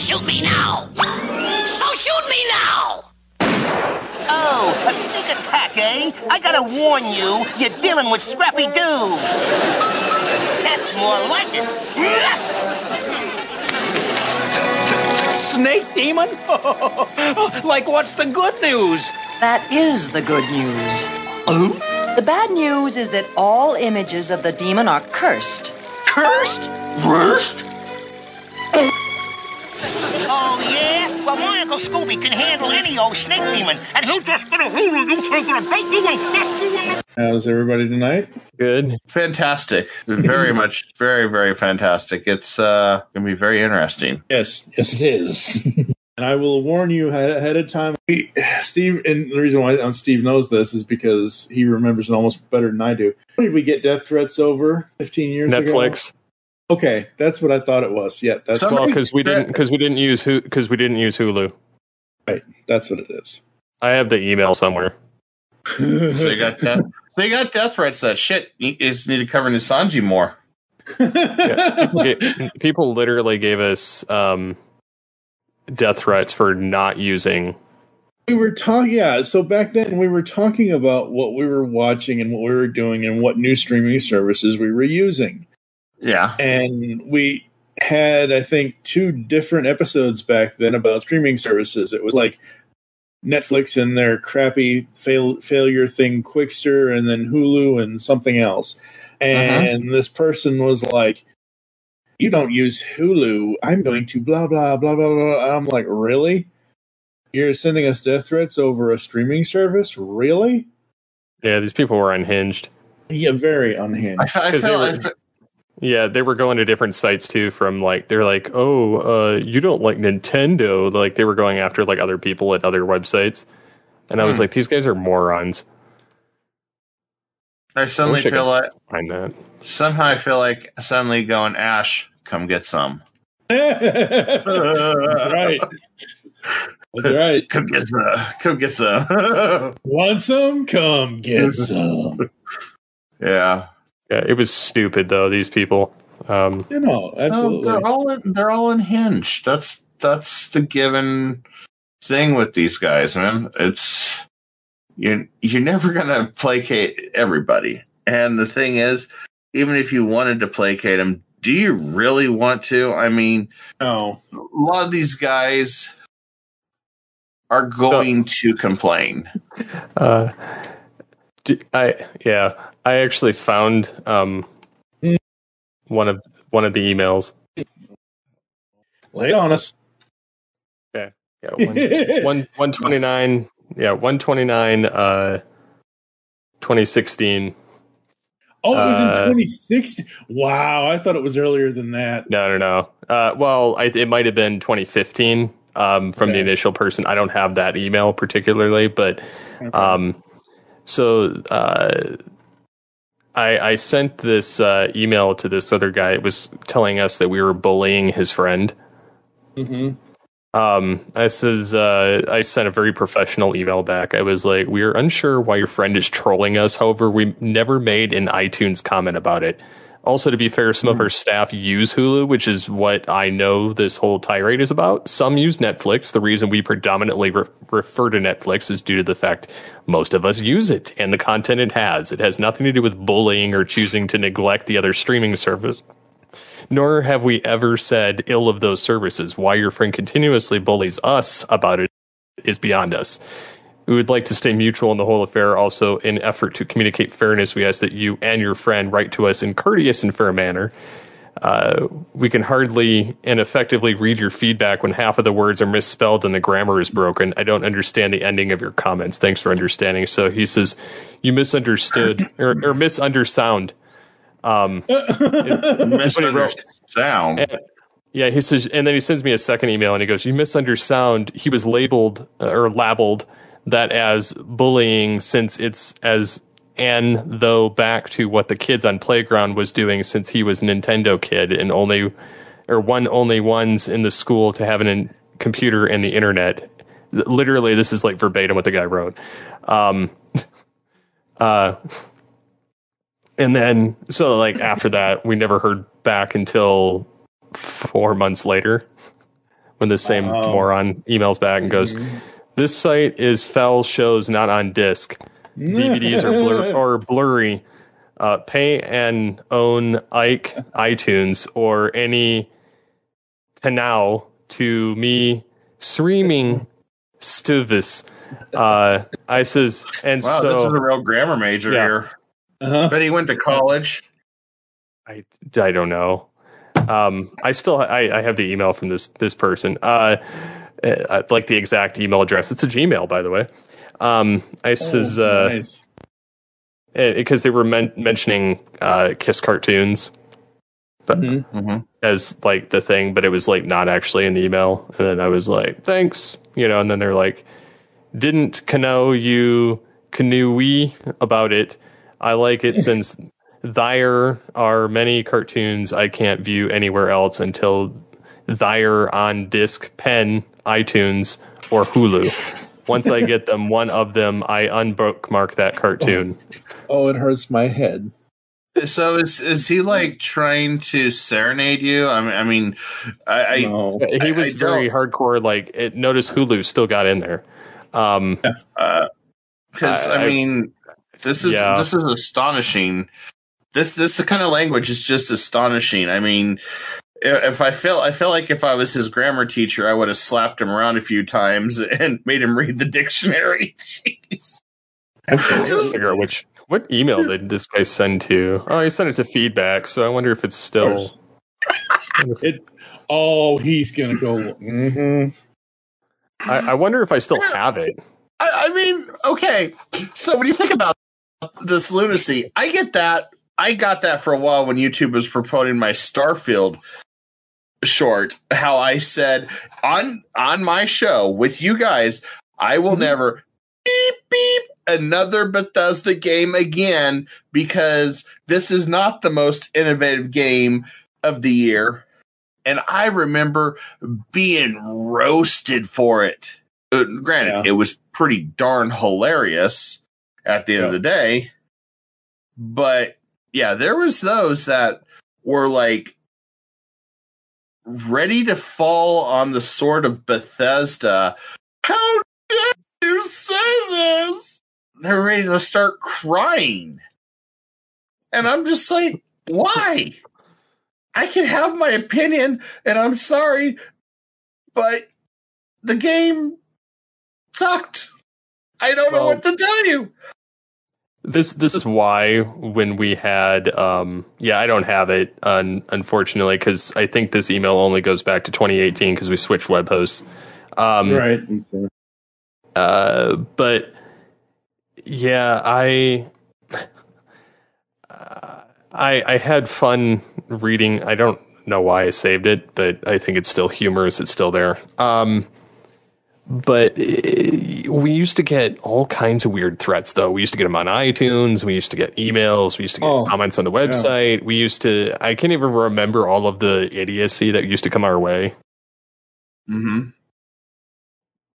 shoot me now! So shoot me now! Oh, a sneak attack, eh? I gotta warn you, you're dealing with Scrappy Doo. That's more like it. Yes! Snake demon? Like, what's the good news? That is the good news. Oh? The bad news is that all images of the demon are cursed. Cursed? Worst? Oh, yeah? Well, my Uncle Scooby can handle any old snake demon, and he'll just get a hold of you, take it and bite you and stuff you. How's everybody tonight? Good. Fantastic. Very much, very, very fantastic. It's going to be very interesting. Yes, it is. And I will warn you ahead of time. Steve, and the reason why Steve knows this is because he remembers it almost better than I do. What did we get death threats over 15 years ago? Netflix. Okay, that's what I thought it was. Yeah, that's because we didn't use Hulu. Right, that's what it is. I have the email somewhere. So you got death threats. That shit. You just need to cover Nisanji more. Yeah, people literally gave us death threats for not using. We were talking, yeah. So back then, we were talking about what we were watching and what we were doing and what new streaming services we were using. Yeah, and we had, I think, 2 different episodes back then about streaming services. It was like Netflix and their crappy failure thing, Quickster, and then Hulu and something else. And this person was like, "You don't use Hulu. I'm going to blah, blah, blah, blah, blah." I'm like, really? You're sending us death threats over a streaming service? Really? Yeah, these people were unhinged. Yeah, very unhinged. They were going to different sites too. They're like, oh, you don't like Nintendo. Like they were going after like other people at other websites, and I was like, these guys are morons. I suddenly feel like find that. Somehow I feel like suddenly going, Ash, come get some. That's right. That's right. Come get some. Come get some. Want some? Come get some. Yeah. Yeah, it was stupid though. These people. Absolutely. They're all unhinged. That's the given thing with these guys, man. It's you're never gonna placate everybody. And the thing is, even if you wanted to placate them, do you really want to? I mean, no. A lot of these guys are going to complain. I actually found one of the emails. Lay it on us. Okay. Yeah, 129. Yeah, 129. 2016. Oh, it was in 2016. Wow, I thought it was earlier than that. No. It might have been 2015 from the initial person. I don't have that email particularly, but I sent this email to this other guy. It was telling us that we were bullying his friend. Mm-hmm. I sent a very professional email back. I was like, we are unsure why your friend is trolling us. However, we never made an iTunes comment about it. Also, to be fair, some of our staff use Hulu, which is what I know this whole tirade is about. Some use Netflix. The reason we predominantly refer to Netflix is due to the fact most of us use it and the content it has. It has nothing to do with bullying or choosing to neglect the other streaming service. Nor have we ever said ill of those services. Why your friend continuously bullies us about it is beyond us. We would like to stay mutual in the whole affair. Also, in effort to communicate fairness, we ask that you and your friend write to us in courteous and fair manner. We can hardly and effectively read your feedback when half of the words are misspelled and the grammar is broken. I don't understand the ending of your comments. Thanks for understanding. So he says, you misunderstood or misundersound. Misundersound. Yeah, he says, and then he sends me a second email and he goes, you misundersound. He was labeled or labeled that as bullying since it's as though back to what the kids on Playground was doing since he was a Nintendo kid and only ones in the school to have a computer and the internet. Literally, this is like verbatim what the guy wrote. And then, so like after that, we never heard back until 4 months later when the same moron emails back and goes, "This site is fell shows not on disc. DVDs are blurry. Pay and own Ike iTunes or any canal to me streaming Stuvis." I says, and wow, so this is a real grammar major here. But he went to college. I don't know. I still I have the email from this person. Like the exact email address. It's a Gmail, by the way. I says Nice. because they were mentioning Kiss cartoons, but as like the thing, but it was like not actually in the email. And then I was like, thanks, And then they're like, didn't canoe you canoe about it. I like it since there are many cartoons I can't view anywhere else until they're on disc, pen, iTunes, or Hulu. Once I get them, one of them, I unbookmark that cartoon. Oh, it hurts my head. So is he like trying to serenade you? I mean, No. He was very hardcore. Like, notice Hulu still got in there. Because I mean, this is astonishing. This kind of language is just astonishing. I mean, I feel like if I was his grammar teacher, I would have slapped him around a few times and made him read the dictionary. Jeez. Absolutely. Figure out what email did this guy send to? Oh, he sent it to feedback. So I wonder if it's still. He's gonna go. I wonder if I still have it. I mean, okay. So when you think about this lunacy, I get that. I got that for a while when YouTube was promoting my Starfield short. How I said on my show with you guys, I will never beep beep another Bethesda game again because this is not the most innovative game of the year. And I remember being roasted for it. Granted, it was pretty darn hilarious at the end of the day. But yeah, there was those that were like ready to fall on the sword of Bethesda. How dare you say this? They're ready to start crying. And I'm just like, why? I can have my opinion, and I'm sorry, but the game sucked. I don't know what to tell you. This is why when we had I don't have it unfortunately because I think this email only goes back to 2018 because we switched web hosts. Right. But yeah, I had fun reading. I don't know why I saved it, but I think it's still humorous. It's still there. But we used to get all kinds of weird threats, though. We used to get them on iTunes. We used to get emails. We used to get comments on the website. Yeah. I can't even remember all of the idiocy that used to come our way. Mm-hmm.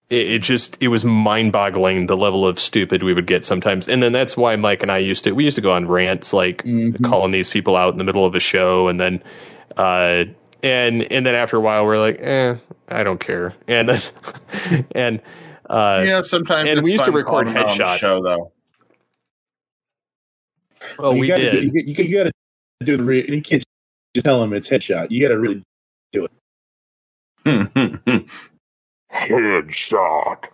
It was mind-boggling the level of stupid we would get sometimes. And then that's why Mike and I used to go on rants, like calling these people out in the middle of a show. And then, and then after a while, we're like, I don't care. And then, sometimes and it's we used to fun record calling them out on the Headshot. show, though. Oh, we did. You got to do you can't just tell them it's Headshot. You got to really do it. Headshot.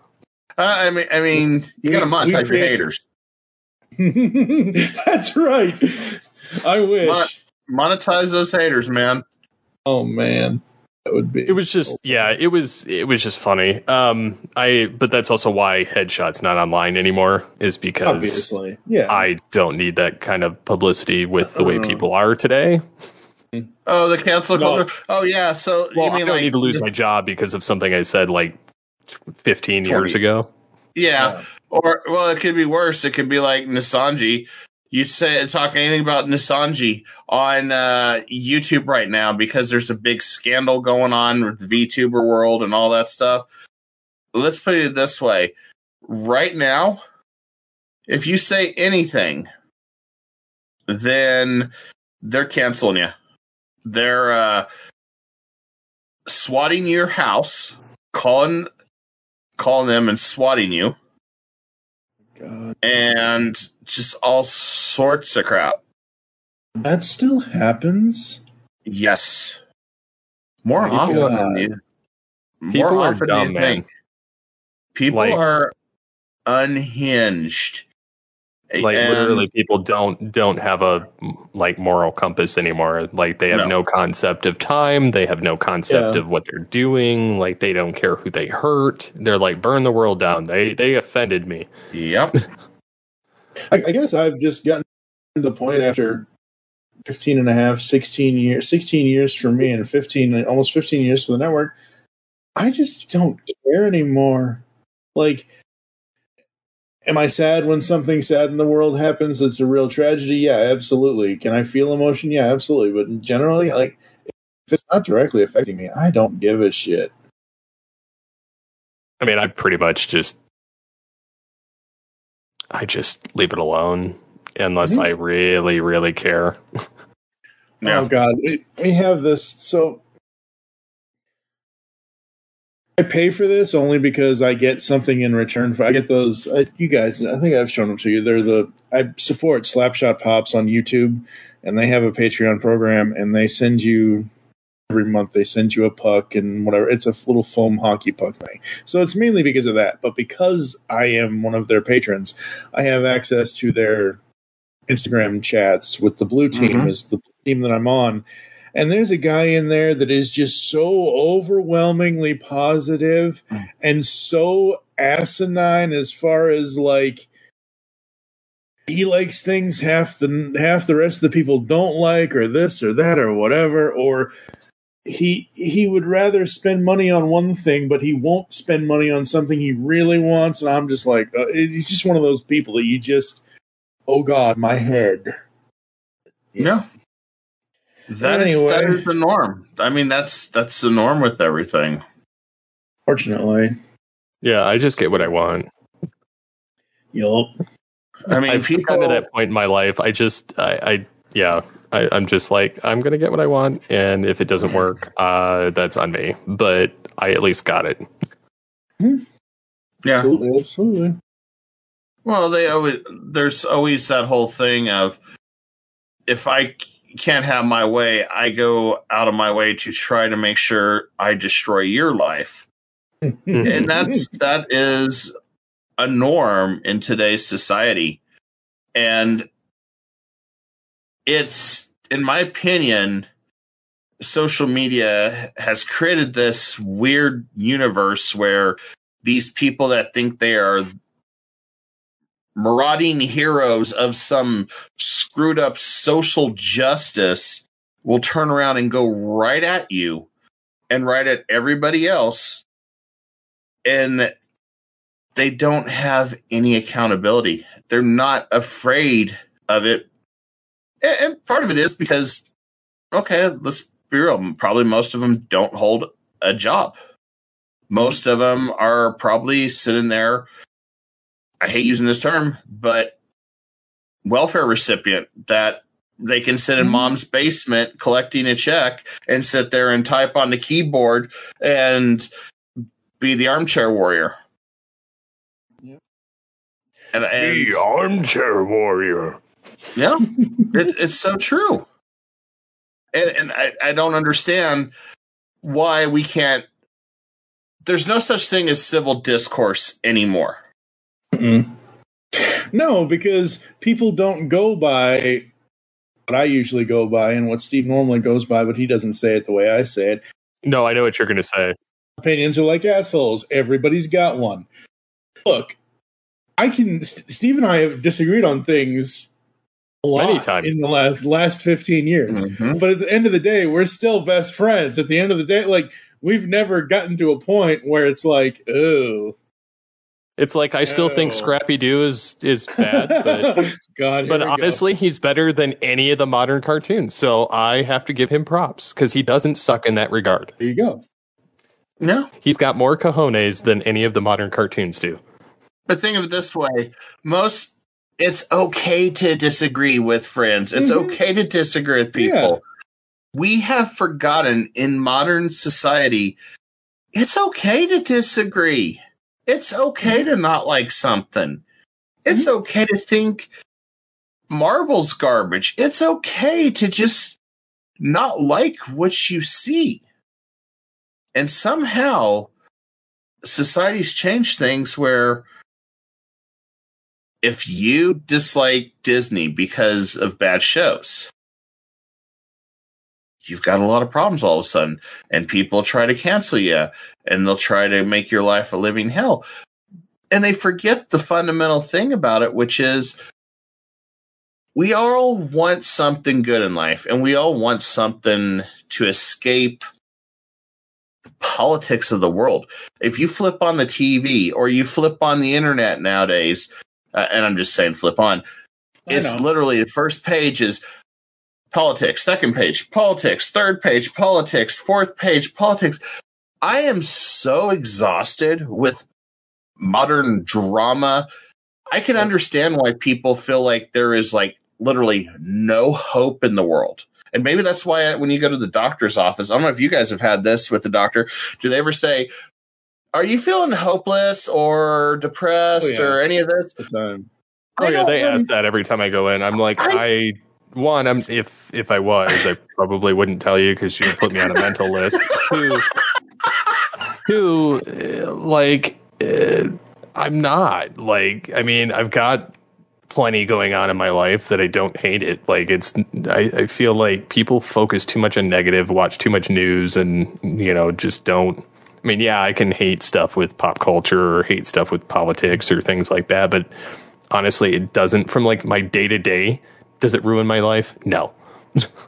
I mean, you got to monetize your haters. That's right. I wish. Monetize those haters, man. Oh man, that would be. It was just it was just funny. But that's also why Headshot's not online anymore. Is because obviously, I don't need that kind of publicity with the way people are today. Oh, the cancel culture. Oh, yeah. So well, you mean I don't like need to lose my job because of something I said like 15 years ago. Yeah. Or it could be worse. It could be like Nisanji. You talk anything about Nisanji on YouTube right now because there's a big scandal going on with the VTuber world and all that stuff. Let's put it this way. Right now, if you say anything, then they're canceling you. They're swatting your house, calling them and swatting you, God. and just all sorts of crap. That still happens? Yes, more My often God. than you. People More are often dumb, than you man. think. People Like- are unhinged. Like And- literally, people don't have a moral compass anymore. Like they have no concept of time. They have no concept of what they're doing. Like they don't care who they hurt. They're like, burn the world down. They offended me. Yep. I guess I've just gotten to the point after 15 and a half, 16 years for me and almost 15 years for the network. I just don't care anymore. Like, am I sad when something sad in the world happens? It's a real tragedy. Yeah, absolutely. Can I feel emotion? Yeah, absolutely. But generally, like, if it's not directly affecting me, I don't give a shit. I mean, I pretty much just leave it alone unless I really, really care. Yeah. Oh God, we have this. So I pay for this only because I get something in return. I get those. You guys, I think I've shown them to you. I support Slapshot Pops on YouTube, and they have a Patreon program, and they send you every month. They send you a puck and whatever. It's a little foam hockey puck thing. So it's mainly because of that. But because I am one of their patrons, I have access to their Instagram chats with the blue team, is the team that I'm on. And there's a guy in there that is just so overwhelmingly positive and so asinine as far as like he likes things half the rest of the people don't like, or this or that or whatever, or he would rather spend money on one thing, but he won't spend money on something he really wants. And I'm just like, he's just one of those people that you just, oh God, my head. Yeah. That is the norm. I mean, that's the norm with everything. Fortunately. Yeah, I just get what I want. Yup. I mean, I've people gotten to that point in my life. I'm just like, I'm going to get what I want. And if it doesn't work, that's on me. But I at least got it. Yeah. Absolutely. Well, there's always that whole thing of, if I can't have my way, I go out of my way to try to make sure I destroy your life. And that is a norm in today's society. And it's, in my opinion, social media has created this weird universe where these people that think they are marauding heroes of some screwed up social justice will turn around and go right at you and right at everybody else. And they don't have any accountability. They're not afraid of it. And part of it is because, okay, let's be real, probably most of them don't hold a job. Most of them are probably sitting there, I hate using this term, but welfare recipient that they can sit in mom's basement collecting a check and sit there and type on the keyboard and be the armchair warrior. Yep. And The armchair warrior. Yeah, it's so true. And I don't understand why we can't. There's no such thing as civil discourse anymore. No, because people don't go by what I usually go by and what Steve normally goes by, but he doesn't say it the way I say it. No, I know what you're going to say. Opinions are like assholes. Everybody's got one. Look, Steve and I have disagreed on things a lot Many times in the last 15 years. But at the end of the day, we're still best friends. At the end of the day, like, we've never gotten to a point where it's like, oh. It's like, I still think Scrappy Doo is bad, but God, but honestly, he's better than any of the modern cartoons. So I have to give him props because he doesn't suck in that regard. There you go. No. He's got more cojones than any of the modern cartoons do. But think of it this way. It's okay to disagree with friends. It's okay to disagree with people. we have forgotten in modern society, it's okay to disagree. It's okay to not like something. It's okay to think Marvel's garbage. It's okay to just not like what you see. And somehow society's changed things where if you dislike Disney because of bad shows, you've got a lot of problems all of a sudden, and people try to cancel you, and they'll try to make your life a living hell. And they forget the fundamental thing about it, which is we all want something good in life, and we all want something to escape the politics of the world. If you flip on the TV or you flip on the internet nowadays, and I'm just saying flip on, it's literally the first page is politics, second page, politics, third page, politics, fourth page, politics. I am so exhausted with modern drama. I can understand why people feel like there is like literally no hope in the world. And maybe that's why when you go to the doctor's office, I don't know if you guys have had this with the doctor. Do they ever say, are you feeling hopeless or depressed or any of this? They ask that every time I go in. I'm like, if I was, I probably wouldn't tell you because you would put me on a mental list. I'm not. Like, I mean, I've got plenty going on in my life that I don't hate it. Like, I feel like people focus too much on negative, watch too much news, and, just don't. I mean, yeah, I can hate stuff with pop culture or hate stuff with politics or things like that, but honestly, it doesn't, from like my day to day. Does it ruin my life? No.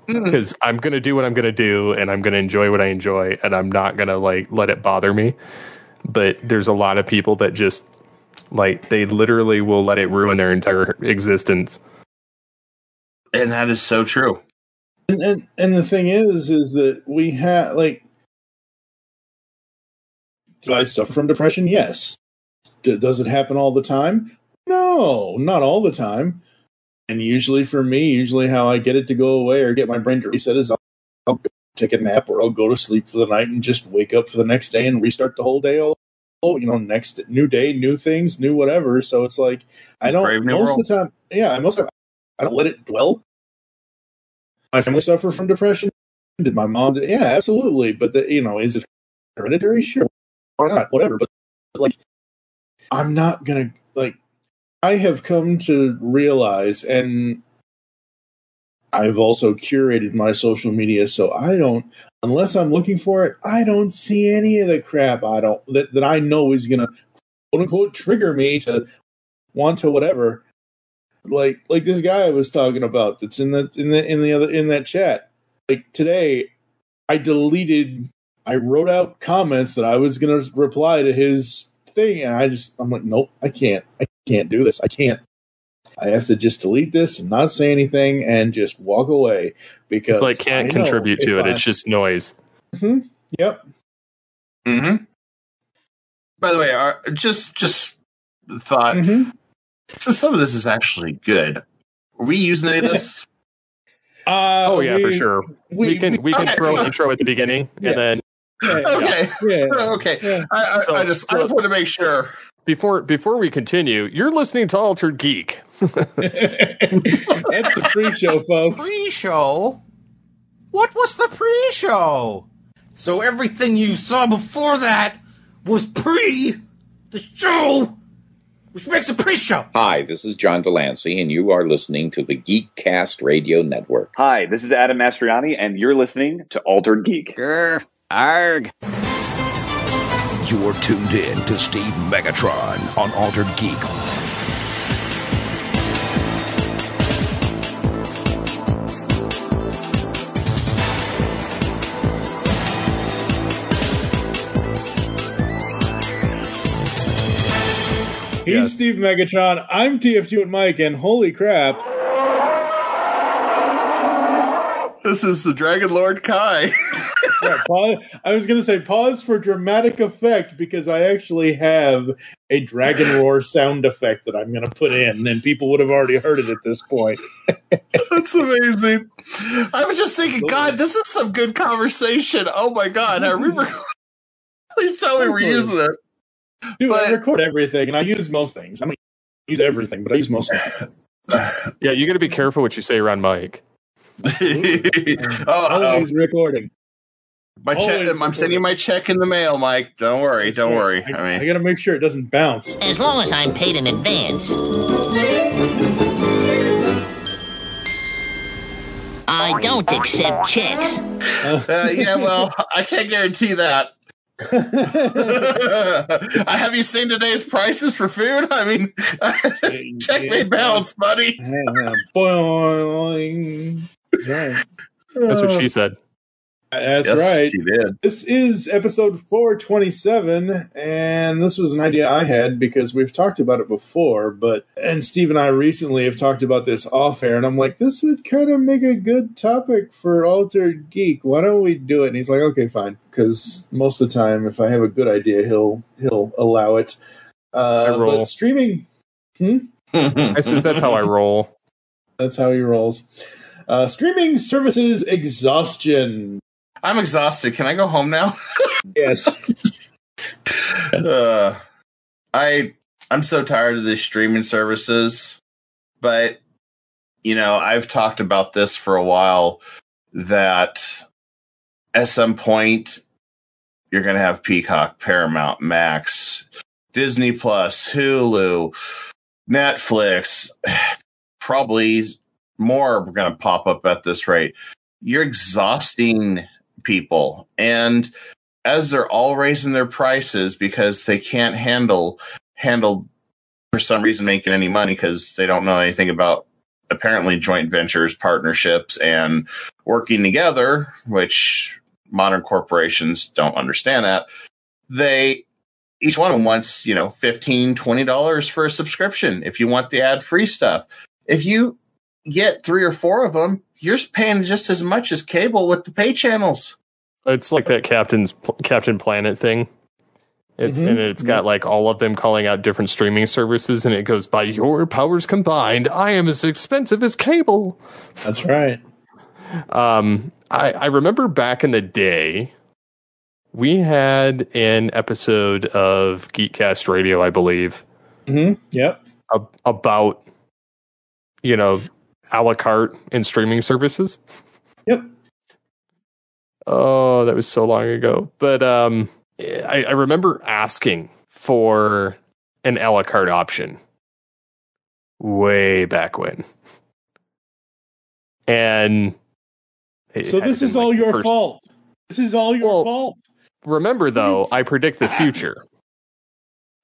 Because I'm going to do what I'm going to do, and I'm going to enjoy what I enjoy, and I'm not going to let it bother me. But there's a lot of people that just they literally will let it ruin their entire existence. And that is so true. And the thing is that we have do I suffer from depression? Yes. Does it happen all the time? No, not all the time. And usually for me, how I get it to go away or get my brain to reset is I'll take a nap or I'll go to sleep for the night and just wake up for the next day and restart the whole day. Next new day, new things, new whatever. So it's like, I don't, most of the time, I don't let it dwell. My family suffer from depression. Did my mom? Yeah, absolutely. But is it hereditary? Sure. Why not? Whatever. But I'm not going to, I have come to realize, and I've also curated my social media, so I don't, unless I'm looking for it, I don't see any of the crap that I know is gonna quote unquote trigger me to want to whatever. Like this guy I was talking about that's in that chat. Like today, I wrote out comments that I was gonna reply to his thing, and I'm like, nope, I can't do this. I have to just delete this and not say anything and just walk away because it's can't contribute to it. It's just noise. Mm-hmm. Yep. Mm-hmm. By the way, just thought. Mm-hmm. So some of this is actually good. Are we using any of this? For sure. We can throw an intro at the beginning and then. Okay. Yeah. I just want to make sure. Before we continue, you're listening to Altered Geek. That's the pre-show, folks. Pre-show? What was the pre-show? So everything you saw before that was pre the show, which makes a pre-show. Hi, this is John Delancey, and you are listening to the GeekCast Radio Network. Hi, this is Adam Mastriani, and you're listening to Altered Geek. Grr, arg. You're tuned in to Steve Megatron on Altered Geek. He's Steve Megatron. I'm TF2 and Mike, and holy crap. This is the Dragon Lord Kai. right. I was going to say pause for dramatic effect because I actually have a dragon roar sound effect that I'm going to put in, and people would have already heard it at this point. That's amazing. I was just thinking, God, this is some good conversation. Oh my God, I remember. Please tell me we're using it. Dude, I record everything, and I use most things. I mean, I use everything, but I use most things. Yeah, you got to be careful what you say around Mike. Always recording. I'm sending you my check in the mail, Mike. Don't worry. Don't worry. I got to make sure it doesn't bounce. As long as I'm paid in advance. I don't accept checks. Yeah, well, I can't guarantee that. Have you seen today's prices for food? I mean, check may bounce, buddy. Boing. That's right. That's what she said. That's Yes, right. she did. This is episode 427, and this was an idea I had because we've talked about it before, and Steve and I recently have talked about this off air, and I'm like, this would kind of make a good topic for Altered Geek. Why don't we do it? And he's like, okay, fine, because most of the time, if I have a good idea, he'll allow it. I roll. But streaming... I says that's how I roll. That's how he rolls. Streaming services exhaustion. I'm exhausted. Can I go home now? Yes. I'm so tired of these streaming services, but I've talked about this for a while that at some point you're going to have Peacock, Paramount, Max, Disney Plus, Hulu, Netflix, probably more are going to pop up at this rate. You're exhausting people, and as they're all raising their prices because they can't handle for some reason making any money because they don't know anything about apparently joint ventures, partnerships, and working together, which modern corporations don't understand that. Each one of them wants $15, $20 for a subscription if you want the ad-free stuff. If you get 3 or 4 of them, you're paying just as much as cable with the pay channels. It's like that Captain Planet thing. And it's got like all of them calling out different streaming services, and it goes, by your powers combined, I am as expensive as cable. That's right. I remember back in the day, we had an episode of GeekCast Radio, I believe. Yep. About, a la carte and streaming services. Yep. Oh, that was so long ago. But I remember asking for an a la carte option way back when. And so this is all your fault. This is all your fault. Remember, though, I predict the future.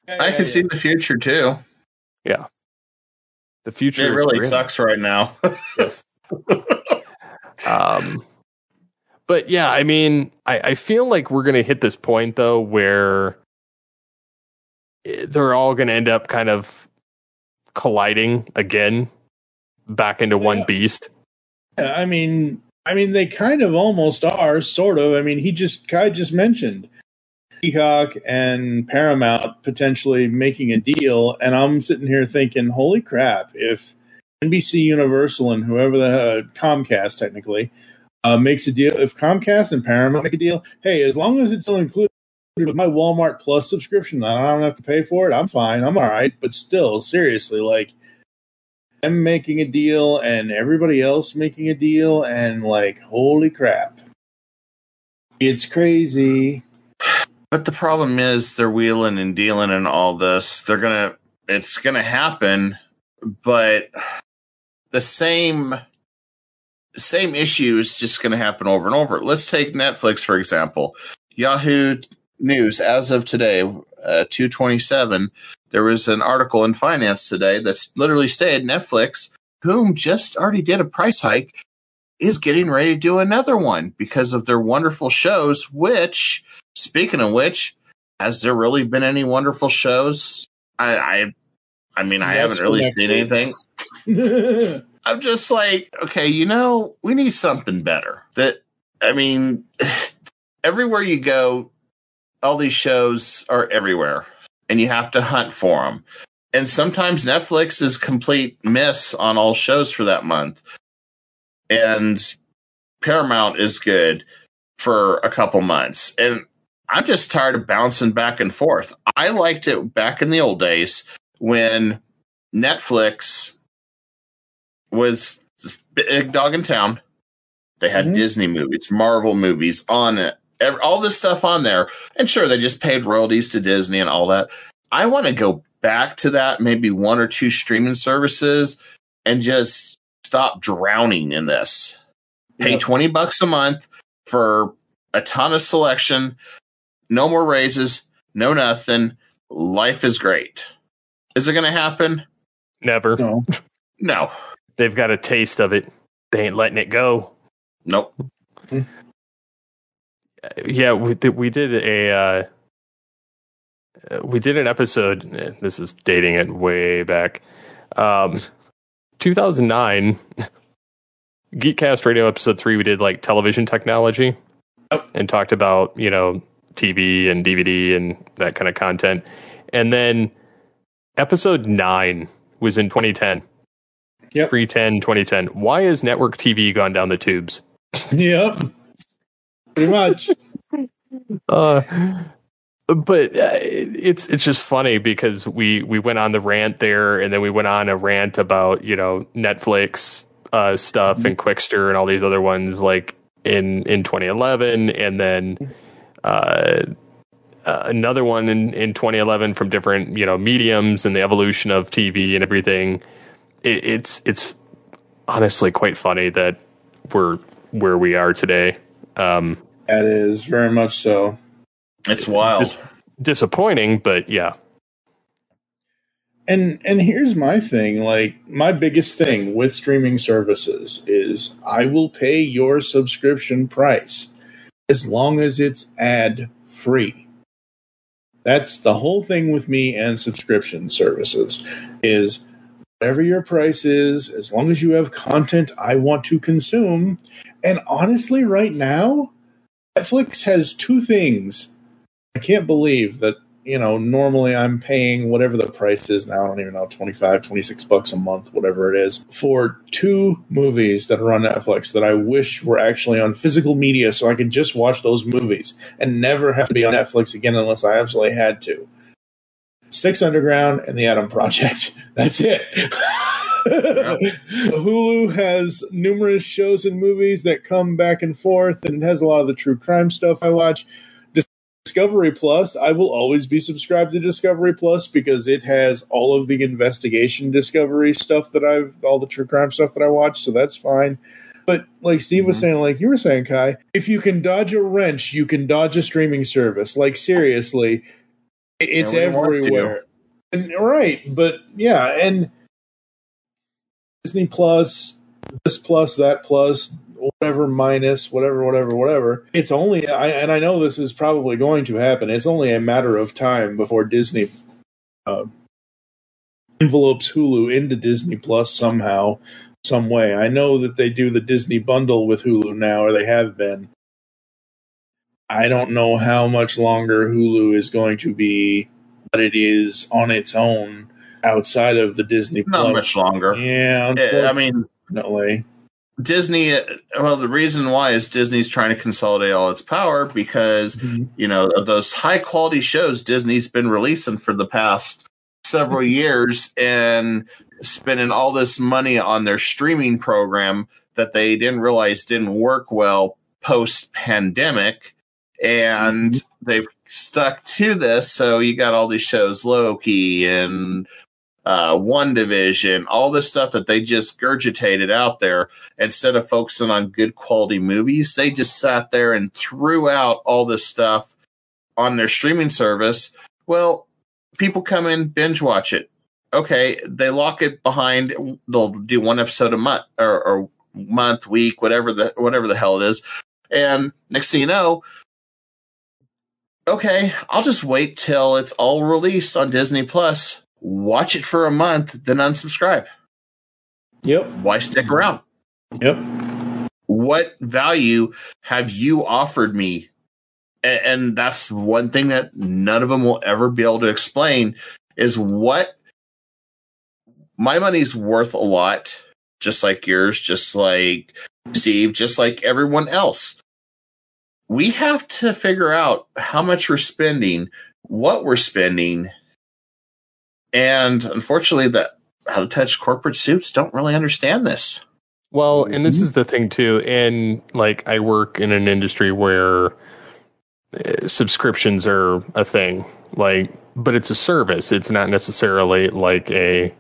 I can see the future, too. Yeah. The future it really sucks right now. Yes. But yeah, I mean, I feel like we're going to hit this point, though, where they're all going to end up kind of colliding again back into one beast. Yeah, I mean, they kind of almost are, sort of. I mean, Kai just mentioned Peacock and Paramount potentially making a deal, and I'm sitting here thinking, holy crap, if NBC Universal and whoever the Comcast technically makes a deal, if Comcast and Paramount make a deal, hey, as long as it's still included with my Walmart Plus subscription, I don't have to pay for it, I'm fine, I'm all right. But still, seriously, like, I'm making a deal and everybody else making a deal, and like, holy crap. It's crazy. But the problem is they're wheeling and dealing and all this. It's gonna happen, but the same issue is just gonna happen over and over. Let's take Netflix, for example. Yahoo News, as of today, 2/27, there was an article in Finance Today that's literally stated Netflix, whom just already did a price hike, is getting ready to do another one because of their wonderful shows, which, speaking of which, has there really been any wonderful shows? I mean, I haven't really seen anything. I'm just like, okay, we need something better. everywhere you go, all these shows are everywhere, and you have to hunt for them. And sometimes Netflix is complete miss on all shows for that month. And Paramount is good for a couple months. And I'm just tired of bouncing back and forth. I liked it back in the old days when Netflix was big dog in town. They had Disney movies, Marvel movies on it, all this stuff on there. And sure, they just paid royalties to Disney and all that. I want to go back to that, maybe one or two streaming services, and just stop drowning in this. Pay $20 a month for a ton of selection. No more raises, no nothing. Life is great. Is it going to happen? Never. No. They've got a taste of it. They ain't letting it go. Nope. Yeah, we did an episode. This is dating it way back. 2009, GeekCast Radio episode 3. We did like television technology and talked about TV and DVD and that kind of content. And then episode 9 was in 2010. Yep. 2010. Why has network TV gone down the tubes? Yep. Pretty much. But it's just funny because we went on the rant there, and then we went on a rant about Netflix stuff and Quickster and all these other ones like in 2011, and then another one in 2011 from different mediums and the evolution of TV and everything. It's honestly quite funny that we're where we are today. That is very much so. It's wild. Disappointing, but yeah. And here's my thing, like my biggest thing with streaming services is I will pay your subscription price as long as it's ad free. That's the whole thing with me and subscription services is whatever your price is, as long as you have content I want to consume. And honestly, right now, Netflix has two things. I can't believe that, normally I'm paying whatever the price is now. I don't even know, $25, $26 a month, whatever it is, for two movies that are on Netflix that I wish were actually on physical media so I could just watch those movies and never have to be on Netflix again unless I absolutely had to. Six Underground and The Atom Project. That's it. Hulu has numerous shows and movies that come back and forth, and it has a lot of the true crime stuff I watch. Discovery Plus, I will always be subscribed to Discovery Plus because it has all of the investigation discovery stuff all the true crime stuff that I watch, so that's fine. But like Steve was saying, like you were saying, Kai, if you can dodge a wrench, you can dodge a streaming service. Like seriously, it's everywhere. And right, but yeah, and Disney Plus, this plus, that plus, whatever minus, whatever. It's only, and I know this is probably going to happen, it's only a matter of time before Disney envelopes Hulu into Disney Plus somehow, some way. I know that they do the Disney bundle with Hulu now, or they have been. I don't know how much longer Hulu is going to be what it is on its own outside of the Disney Plus. Not much longer. Yeah, I mean, definitely. Disney, well, the reason why is Disney's trying to consolidate all its power because, of those high quality shows Disney's been releasing for the past several years and spending all this money on their streaming program that they didn't realize didn't work well post pandemic. And they've stuck to this. So you got all these shows, Loki and WandaVision, all this stuff that they just gurgitated out there. Instead of focusing on good quality movies, they just sat there and threw out all this stuff on their streaming service. Well, people come in, binge watch it. Okay, they lock it behind. They'll do one episode a month or month, week, whatever the hell it is. And next thing you know, okay, I'll just wait till it's all released on Disney Plus. Watch it for a month, then unsubscribe. Yep. Why stick around? Yep. What value have you offered me and that's one thing that none of them will ever be able to explain is what my money's worth a lot, just like yours, just like Steve, just like everyone else. We have to figure out how much we're spending, what we're spending, and unfortunately, the out-of-touch corporate suits don't really understand this. Well, and this is the thing too, and like I work in an industry where subscriptions are a thing, like, but it's a service. It's not necessarily like a,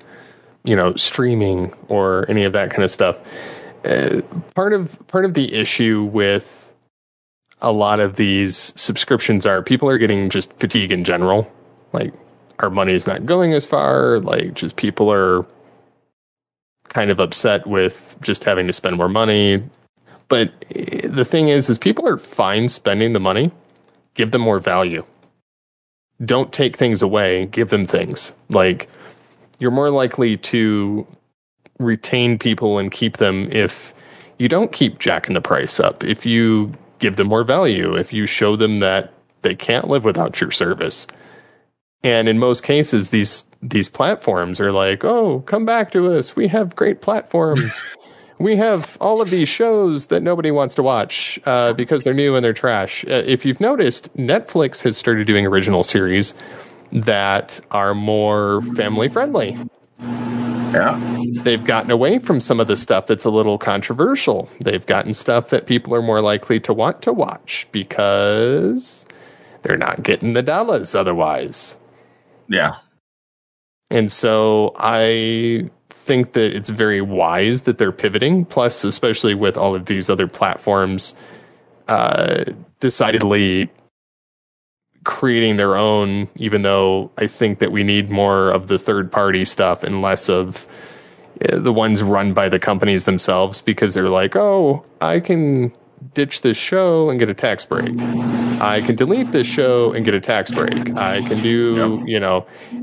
streaming or any of that kind of stuff. Part of the issue with a lot of these subscriptions are people are getting just fatigue in general. Like, our money is not going as far. Like, just people are kind of upset with just having to spend more money. But the thing is people are fine spending the money. Give them more value. Don't take things away. Give them things. Like, you're more likely to retain people and keep them if you don't keep jacking the price up. If you give them more value, if you show them that they can't live without your service. And in most cases, these platforms are like, oh, come back to us. We have great platforms. We have all of these shows that nobody wants to watch because they're new and they're trash. If you've noticed, Netflix has started doing original series that are more family friendly. Yeah. They've gotten away from some of the stuff that's a little controversial. They've gotten stuff that people are more likely to want to watch because they're not getting the dollars otherwise. Yeah. And so I think that it's very wise that they're pivoting. Plus, especially with all of these other platforms decidedly creating their own, even though I think that we need more of the third-party stuff and less of the ones run by the companies themselves, because they're like, oh, I can ditch this show and get a tax break. I can delete this show and get a tax break. I can do,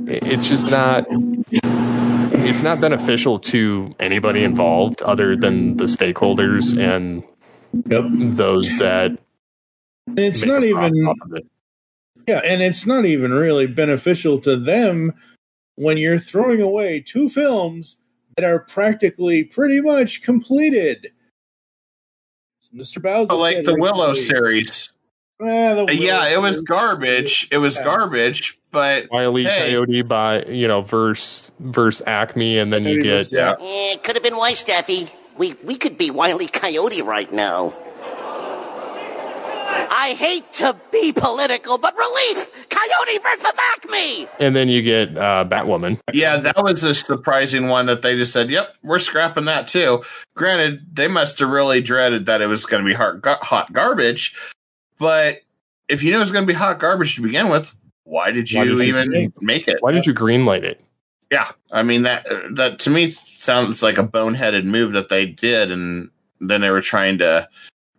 it's just not... It's not beneficial to anybody involved other than the stakeholders and those that... It's not even... Yeah, and it's not even really beneficial to them when you're throwing away two films that are practically pretty much completed. Mr. Bowser, like the Willow series. It was garbage. It was garbage, but Wile E. Coyote by verse Acme, and then you get It could have been why, Steffi. We could be Wile E. Coyote right now. I hate to be political, but relief! Coyote versus Acme! And then you get Batwoman. Yeah, that was a surprising one that they just said, yep, we're scrapping that too. Granted, they must have really dreaded that it was going to be hot garbage, but if you knew it was going to be hot garbage to begin with, why did you even make it? Why did you greenlight it? Yeah, I mean, that to me sounds like a boneheaded move that they did, and then they were trying to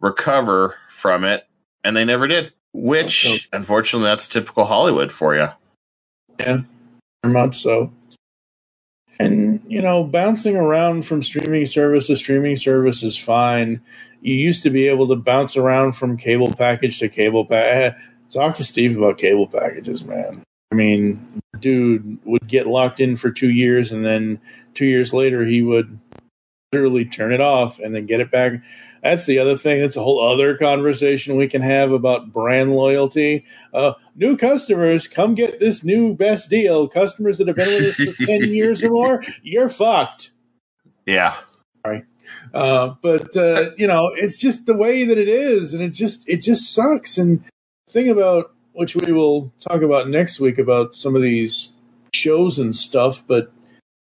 recover from it. And they never did, which, unfortunately, that's typical Hollywood for you. Yeah, very much so. And, bouncing around from streaming service to streaming service is fine. You used to be able to bounce around from cable package to cable package. Talk to Steve about cable packages, man. I mean, dude would get locked in for 2 years, and then 2 years later, he would literally turn it off and then get it back. That's the other thing. That's a whole other conversation we can have about brand loyalty. New customers, come get this new best deal. Customers that have been with us for 10 years or more, you're fucked. Yeah. Sorry. But it's just the way that it is, and it just sucks. And the thing about, which we will talk about next week, about some of these shows and stuff, but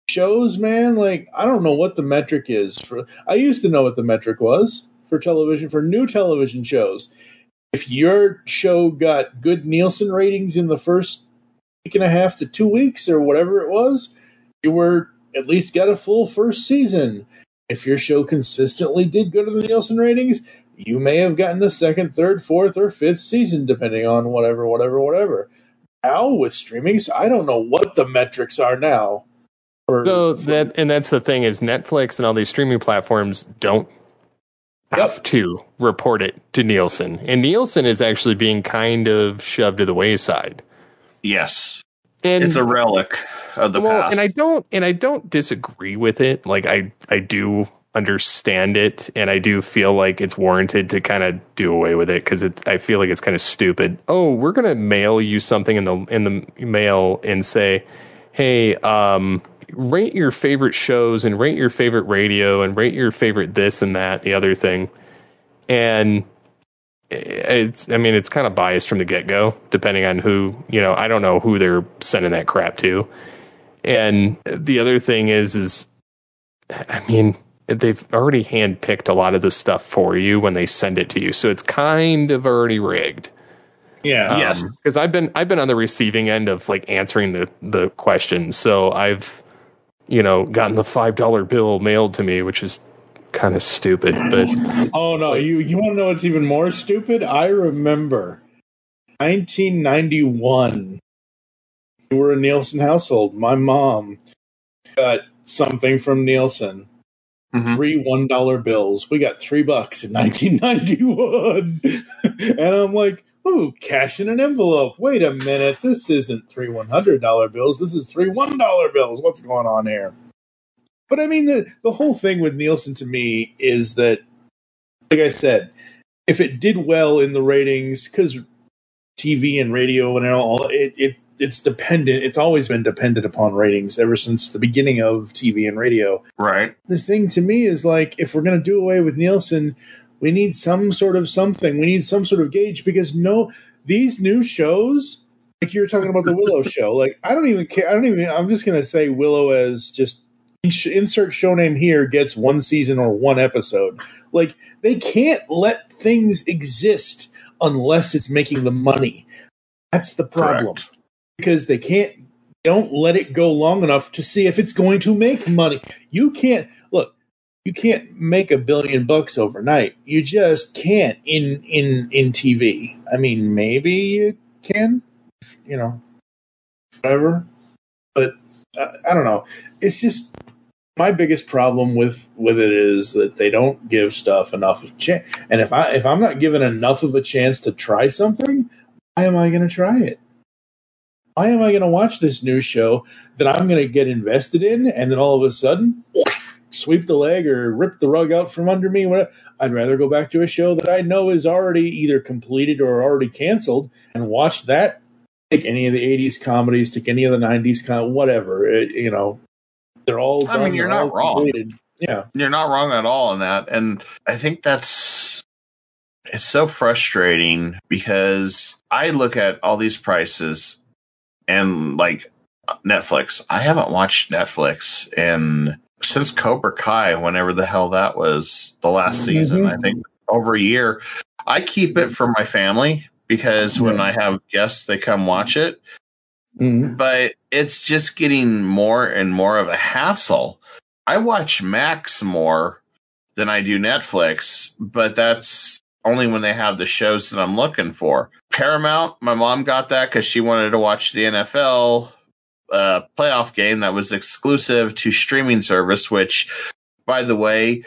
shows, man, like, I don't know what the metric is for. I used to know what the metric was for television, for new television shows. If your show got good Nielsen ratings in the first week and a half to 2 weeks or whatever it was, you were at least got a full first season. If your show consistently did good in the Nielsen ratings, you may have gotten a second, third, fourth, or fifth season, depending on whatever. Now with streaming, I don't know what the metrics are now. That's the thing is, Netflix and all these streaming platforms don't have to report it to Nielsen. And Nielsen is actually being kind of shoved to the wayside. Yes. And it's a relic of the past. And I don't disagree with it. Like I do understand it, and I do feel like it's warranted to kind of do away with it, because I feel like it's kind of stupid. Oh, we're gonna mail you something in the mail and say, hey, rate your favorite shows and rate your favorite radio and rate your favorite this and that, the other thing. And it's kind of biased from the get-go, depending on who, I don't know who they're sending that crap to. And the other thing is they've already handpicked a lot of the stuff for you when they send it to you. So it's kind of already rigged. Yeah. Yes. Because I've been on the receiving end of like answering the questions. So I've, gotten the $5 bill mailed to me, which is kind of stupid. But oh no, you want to know what's even more stupid? I remember 1991. We were a Nielsen household. My mom got something from Nielsen. 3 $1 bills. We got $3 in 1991. And I'm like, ooh, cash in an envelope. Wait a minute. This isn't 3 $100 bills. This is 3 $1 bills. What's going on here? But I mean, the whole thing with Nielsen to me is that, like I said, if it did well in the ratings, because TV and radio and all, it's dependent. It's always been dependent upon ratings ever since the beginning of TV and radio. Right. The thing to me is, like, if we're going to do away with Nielsen, we need some sort of something. We need some sort of gauge, because these new shows, like you were talking about the Willow show, like I don't even care. I'm just going to say Willow as just insert show name here, gets 1 season or 1 episode. Like, they can't let things exist unless it's making them money. That's the problem. Correct. Because they don't let it go long enough to see if it's going to make money. You can't make $1 billion overnight. You just can't in TV. I mean, maybe you can, whatever. But I don't know. It's just, my biggest problem with it is that they don't give stuff enough of a chance. And if I'm not given enough of a chance to try something, why am I going to try it? Why am I going to watch this new show that I'm going to get invested in, and then all of a sudden sweep the leg or rip the rug out from under me? Whatever. I'd rather go back to a show that I know is already either completed or already canceled and watch that. Take any of the 80s comedies, take any of the 90s whatever. They're all done. I mean, you're not wrong. Completed. Yeah. You're not wrong at all in that. And I think it's so frustrating, because I look at all these prices and, like, Netflix. I haven't watched Netflix since Cobra Kai, whenever the hell that was, the last season. I think over a year. I keep it for my family, because when I have guests, they come watch it. But it's just getting more and more of a hassle. I watch Max more than I do Netflix, but that's only when they have the shows that I'm looking for. Paramount, my mom got that because she wanted to watch the NFL playoff game that was exclusive to streaming service, which, by the way,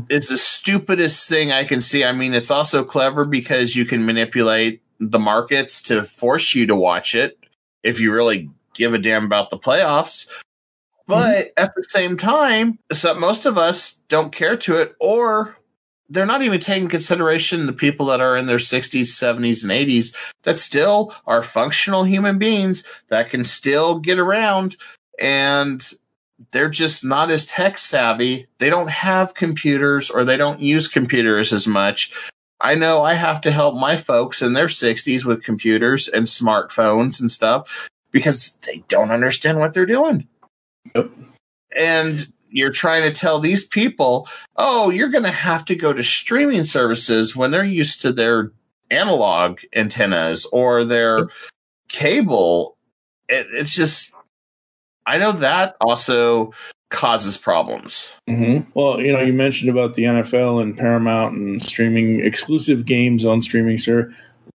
is the stupidest thing I can see. I mean, it's also clever because you can manipulate the markets to force you to watch it if you really give a damn about the playoffs. But at the same time, most of us don't care to it, or they're not even taking consideration the people that are in their 60s, 70s, and 80s that still are functional human beings that can still get around, and they're just not as tech savvy. They don't have computers, or they don't use computers as much. I know I have to help my folks in their 60s with computers and smartphones and stuff because they don't understand what they're doing. Yep. And you're trying to tell these people, oh, you're going to have to go to streaming services when they're used to their analog antennas or their cable. It's just, I know that also causes problems. Well, you mentioned about the NFL and Paramount and streaming exclusive games on streaming service.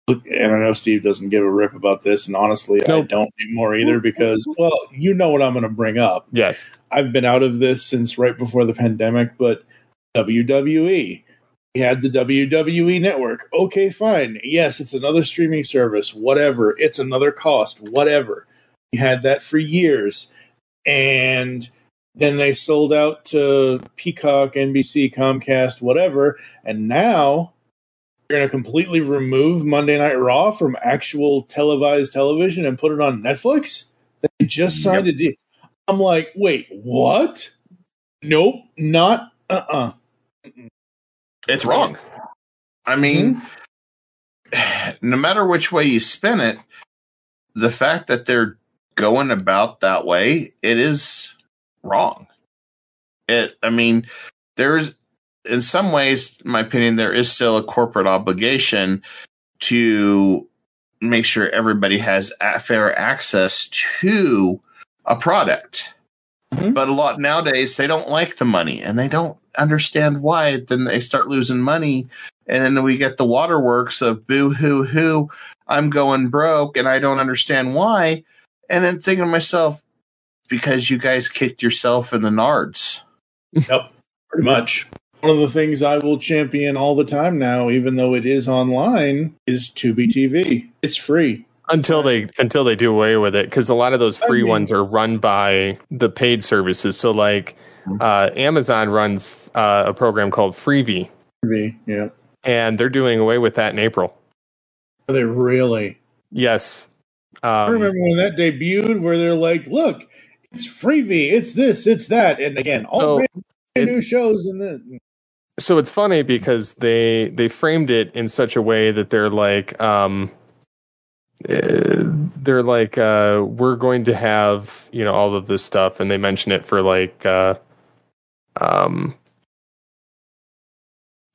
And I know Steve doesn't give a rip about this, and honestly, I don't anymore either, because, well, you know what I'm going to bring up. Yes. I've been out of this since right before the pandemic, but WWE. You had the WWE Network. Okay, fine. Yes, it's another streaming service. Whatever. It's another cost. Whatever. You had that for years. And then they sold out to Peacock, NBC, Comcast, whatever. And now you're going to completely remove Monday Night Raw from actual televised television and put it on Netflix? They just signed a deal. I'm like, wait, what? Nope, not. It's wrong. I mean, no matter which way you spin it, the fact that they're going about that way, it is wrong. I mean, there's, in some ways, in my opinion, there is still a corporate obligation to make sure everybody has fair access to a product. But a lot nowadays, they don't like the money and they don't understand why. Then they start losing money. And then we get the waterworks of boo hoo hoo, I'm going broke and I don't understand why. And then thinking to myself, because you guys kicked yourself in the nards. Yep, pretty much. One of the things I will champion all the time now, even though it is online, is Tubi TV. It's free. Until they do away with it, because a lot of those free ones are run by the paid services. So, like Amazon runs a program called Freevee. Yeah, and they're doing away with that in April. Are they really? Yes. I remember when that debuted, where they're like, "Look, it's Freevee, it's this, it's that," and again, all brand new shows and then. So it's funny because they framed it in such a way that they're like. We're going to have, all of this stuff, and they mention it for like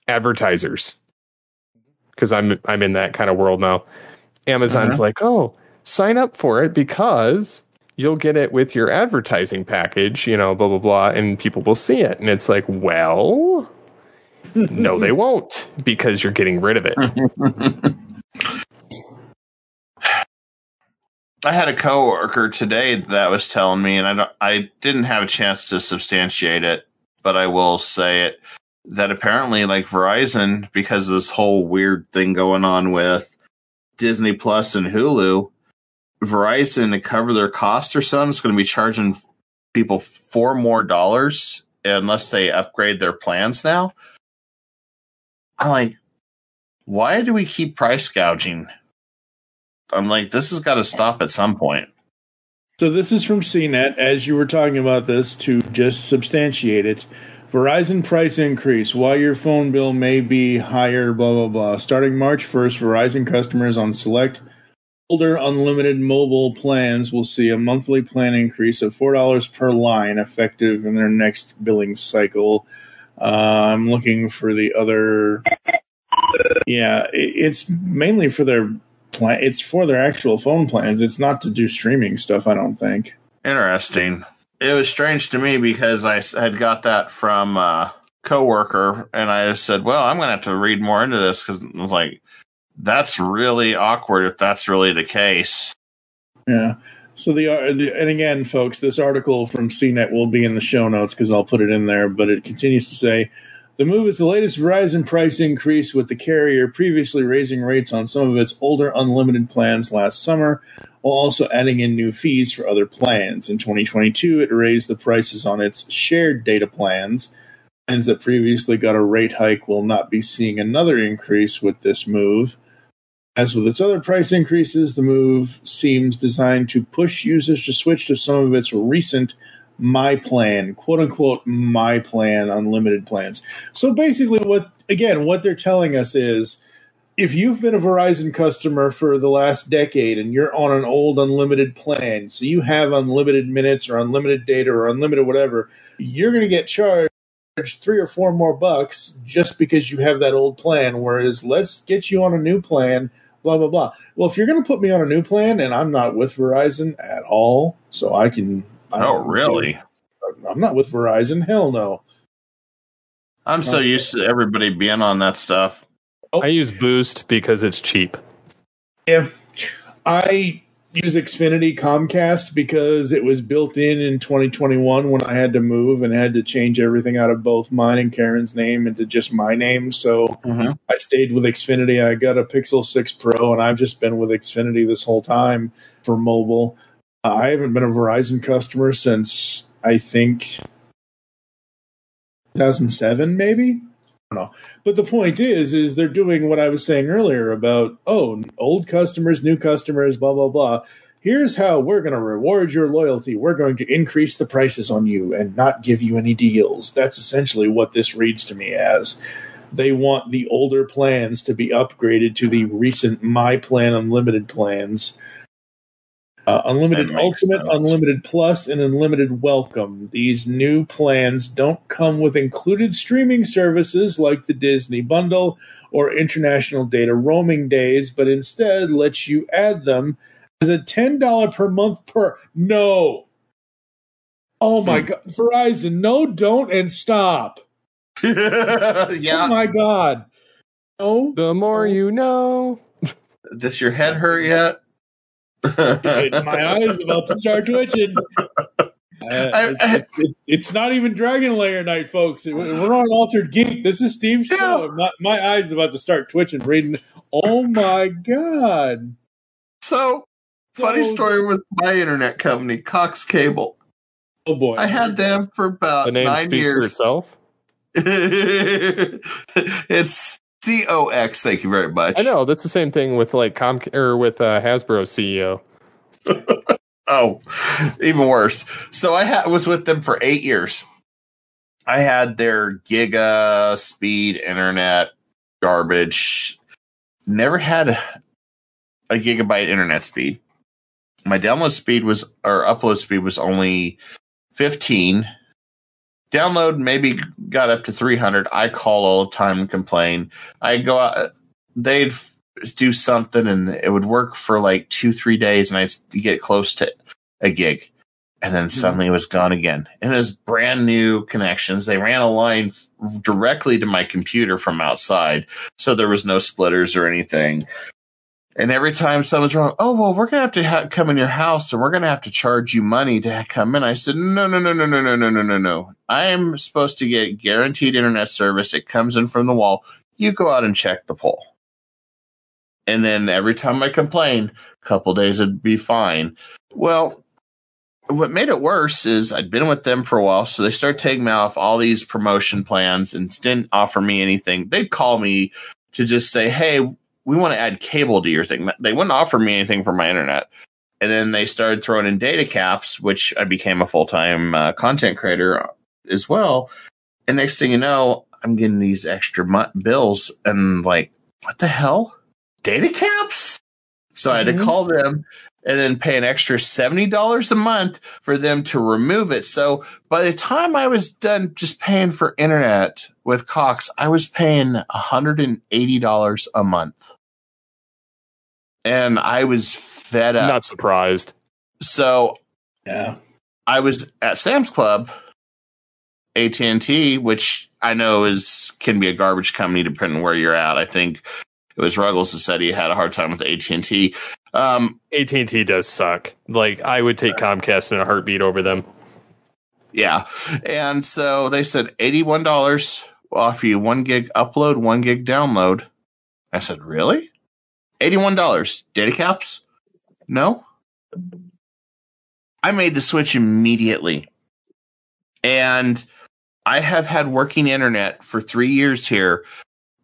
advertisers, because I'm in that kind of world now. Amazon's like, oh, sign up for it because you'll get it with your advertising package, blah blah blah, and people will see it. And it's like, well, no, they won't, because you're getting rid of it. I had a coworker today that was telling me, and I didn't have a chance to substantiate it, but I will say it, that apparently, like Verizon, because of this whole weird thing going on with Disney Plus and Hulu, Verizon, to cover their cost or something, is going to be charging people $4 more unless they upgrade their plans now. I'm like, why do we keep price gouging? I'm like, this has got to stop at some point. So this is from CNET. As you were talking about this, to just substantiate it, Verizon price increase. Why your phone bill may be higher, blah, blah, blah. Starting March 1st, Verizon customers on select older unlimited mobile plans will see a monthly plan increase of $4 per line effective in their next billing cycle. I'm looking for the other... Yeah, it's mainly for their... It's for their actual phone plans. It's not to do streaming stuff, I don't think. Interesting. It was strange to me because I had got that from a coworker, and I said, well, I'm going to have to read more into this, because I was like, that's really awkward if that's really the case. Yeah. So and again, folks, this article from CNET will be in the show notes because I'll put it in there, but it continues to say, the move is the latest Verizon price increase, with the carrier previously raising rates on some of its older unlimited plans last summer, while also adding in new fees for other plans. In 2022, it raised the prices on its shared data plans. Plans that previously got a rate hike will not be seeing another increase with this move. As with its other price increases, the move seems designed to push users to switch to some of its recent My Plan, quote-unquote, My Plan unlimited plans. So basically what they're telling us is, if you've been a Verizon customer for the last decade and you're on an old unlimited plan, so you have unlimited minutes or unlimited data or unlimited whatever, you're going to get charged $3 or $4 more bucks just because you have that old plan, whereas let's get you on a new plan, blah, blah, blah. Well, if you're going to put me on a new plan, and I'm not with Verizon at all, so I can... Oh, really? I'm not with Verizon. Hell no. I'm so used to everybody being on that stuff. I use Boost because it's cheap. Yeah. I use Xfinity Comcast because it was built in 2021 when I had to move and had to change everything out of both mine and Karen's name into just my name. So I stayed with Xfinity. I got a Pixel 6 Pro, and I've just been with Xfinity this whole time for mobile. I haven't been a Verizon customer since, I think, 2007, maybe? I don't know. But the point is they're doing what I was saying earlier about, old customers, new customers, blah, blah, blah. Here's how we're going to reward your loyalty. We're going to increase the prices on you and not give you any deals. That's essentially what this reads to me as. They want the older plans to be upgraded to the recent My Plan Unlimited plans. Unlimited Ultimate, sense. Unlimited Plus, and Unlimited Welcome. These new plans don't come with included streaming services like the Disney Bundle or international data roaming days, but instead lets you add them as a $10 per month per... No! Oh my God. Verizon, no, don't, and stop. Yeah. Oh my God. No. The more you know. Does your head hurt yet? My eyes about to start twitching. It's not even Dragon Lair night, folks. We're on Altered Geek. This is Steve's show. My eyes about to start twitching. Reading. Oh my God! So funny story with my internet company, Cox Cable. Oh boy! I had them for about 9 years. For itself. It's COX. Thank you very much. I know that's the same thing with like with Hasbro CEO. Oh, even worse. So I was with them for 8 years. I had their giga speed internet garbage. Never had a gigabyte internet speed. My download speed upload speed was only 15. Download maybe got up to 300. I call all the time and complain. I'd go out, they'd do something and it would work for like 2-3 days and I'd get close to a gig. And then suddenly it was gone again. And it was brand new connections. They ran a line directly to my computer from outside. So there was no splitters or anything. And every time something's wrong, we're going to have to come in your house and we're going to have to charge you money to come in. I said, no. I am supposed to get guaranteed internet service. It comes in from the wall. You go out and check the pole. And then every time I complained, a couple days it'd be fine. Well, what made it worse is I'd been with them for a while, so they started taking me off all these promotion plans and didn't offer me anything. They'd call me to just say, hey, we want to add cable to your thing. They wouldn't offer me anything for my internet. And then they started throwing in data caps, which I became a full-time content creator as well. And next thing you know, I'm getting these extra bills and like, what the hell? Data caps? So I had to call them and then pay an extra $70 a month for them to remove it. So by the time I was done just paying for internet with Cox, I was paying $180 a month. And I was fed up. Not surprised. So yeah, I was at Sam's Club, AT&T, which I know can be a garbage company depending on where you're at. I think it was Ruggles that said he had a hard time with AT&T. AT&T does suck. Like, I would take Comcast in a heartbeat over them. Yeah. And so they said $81 will offer you 1 gig upload, 1 gig download. I said, really? $81. Data caps? No. I made the switch immediately. And I have had working internet for 3 years here,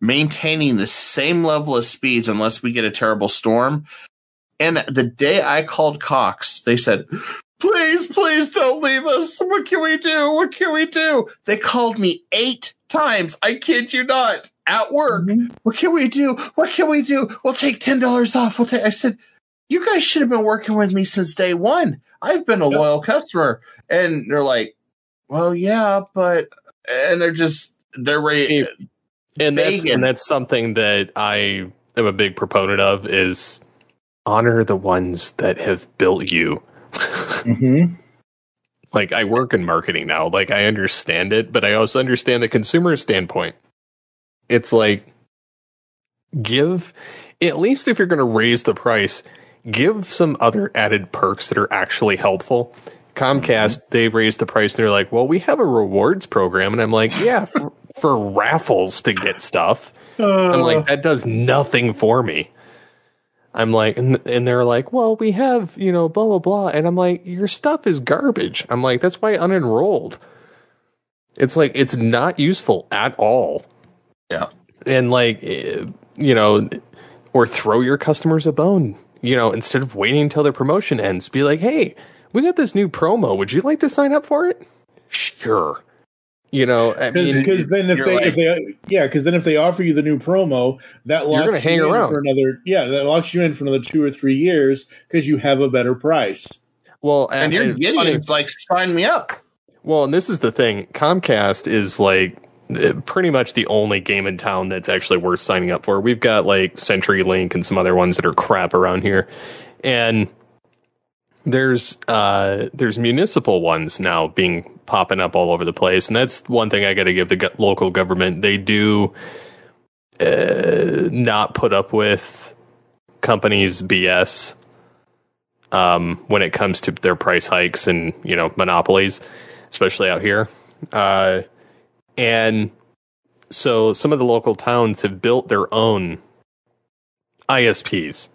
maintaining the same level of speeds unless we get a terrible storm. And the day I called Cox, they said, please don't leave us. What can we do? What can we do? They called me 8 times. I kid you not. At work. What can we do? What can we do? We'll take $10 off. I said, you guys should have been working with me since day one. I've been a loyal customer. And they're like, well, yeah, but, and they're ready. And that's something that I am a big proponent of is honor the ones that have built you. Like, I work in marketing now. Like, I understand it, but I also understand the consumer standpoint. It's like, at least if you're going to raise the price, give some other added perks that are actually helpful. Comcast, they raised the price and they're like, well, we have a rewards program. And I'm like, yeah, for raffles to get stuff. I'm like, that does nothing for me. I'm like, and they're like, well, we have, blah, blah, blah. And I'm like, your stuff is garbage. I'm like, that's why I unenrolled. It's like, it's not useful at all. Yeah. And like, or throw your customers a bone, instead of waiting until their promotion ends, be like, hey, we got this new promo. Would you like to sign up for it? Sure. Because then if they offer you the new promo, that locks you in for another 2 or 3 years because you have a better price. Well, and you're getting it's like, sign me up. Well, and this is the thing. Comcast is like pretty much the only game in town that's actually worth signing up for. We've got like CenturyLink and some other ones that are crap around here, and there's municipal ones now popping up all over the place, and that's one thing I got to give the local government. They do not put up with companies' BS when it comes to their price hikes and monopolies, especially out here. And so some of the local towns have built their own ISPs,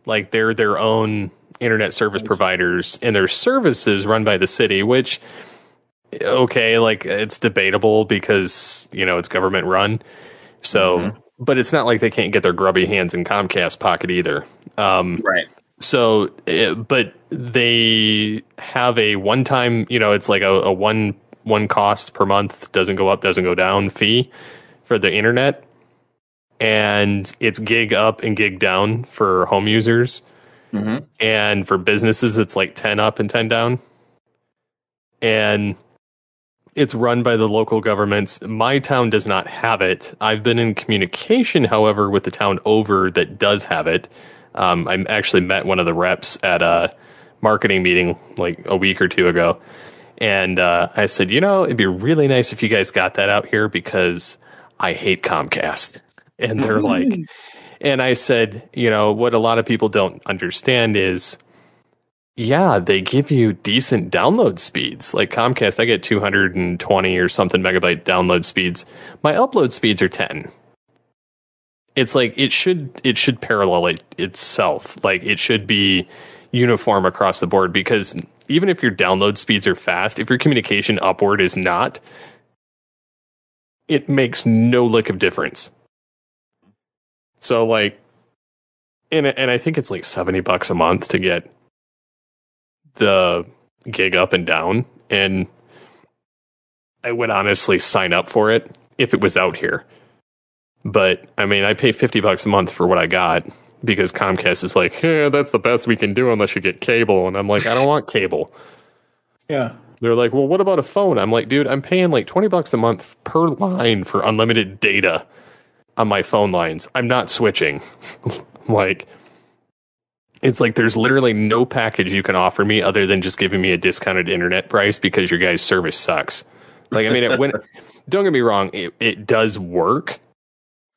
like they're their own internet service providers, and their services run by the city, which, okay, like it's debatable because, it's government run. So, but it's not like they can't get their grubby hands in Comcast pocket either. Right. So, but they have a one-time, it's like a one cost per month, doesn't go up, doesn't go down fee for the internet. And it's gig up and gig down for home users. Mm-hmm. And for businesses, it's like 10 up and 10 down. And it's run by the local governments. My town does not have it. I've been in communication, however, with the town over that does have it. I actually met one of the reps at a marketing meeting like a week or two ago. And I said, it'd be really nice if you guys got that out here because I hate Comcast. And they're like... And I said, what a lot of people don't understand is, yeah, they give you decent download speeds. Like Comcast, I get 220 or something megabyte download speeds. My upload speeds are 10. It's like it should parallel itself. Like it should be uniform across the board, because even if your download speeds are fast, if your communication upward is not, it makes no lick of difference. So like, and I think it's like $70 a month to get the gig up and down. And I would honestly sign up for it if it was out here. But I mean, I pay $50 a month for what I got because Comcast is like, yeah, that's the best we can do unless you get cable. And I'm like, I don't want cable. Yeah. They're like, well, what about a phone? I'm like, dude, I'm paying like $20 a month per line for unlimited data on my phone lines. I'm not switching. Like, it's like there's literally no package you can offer me other than just giving me a discounted internet price because your guys' service sucks. Like, I mean, don't get me wrong, it does work,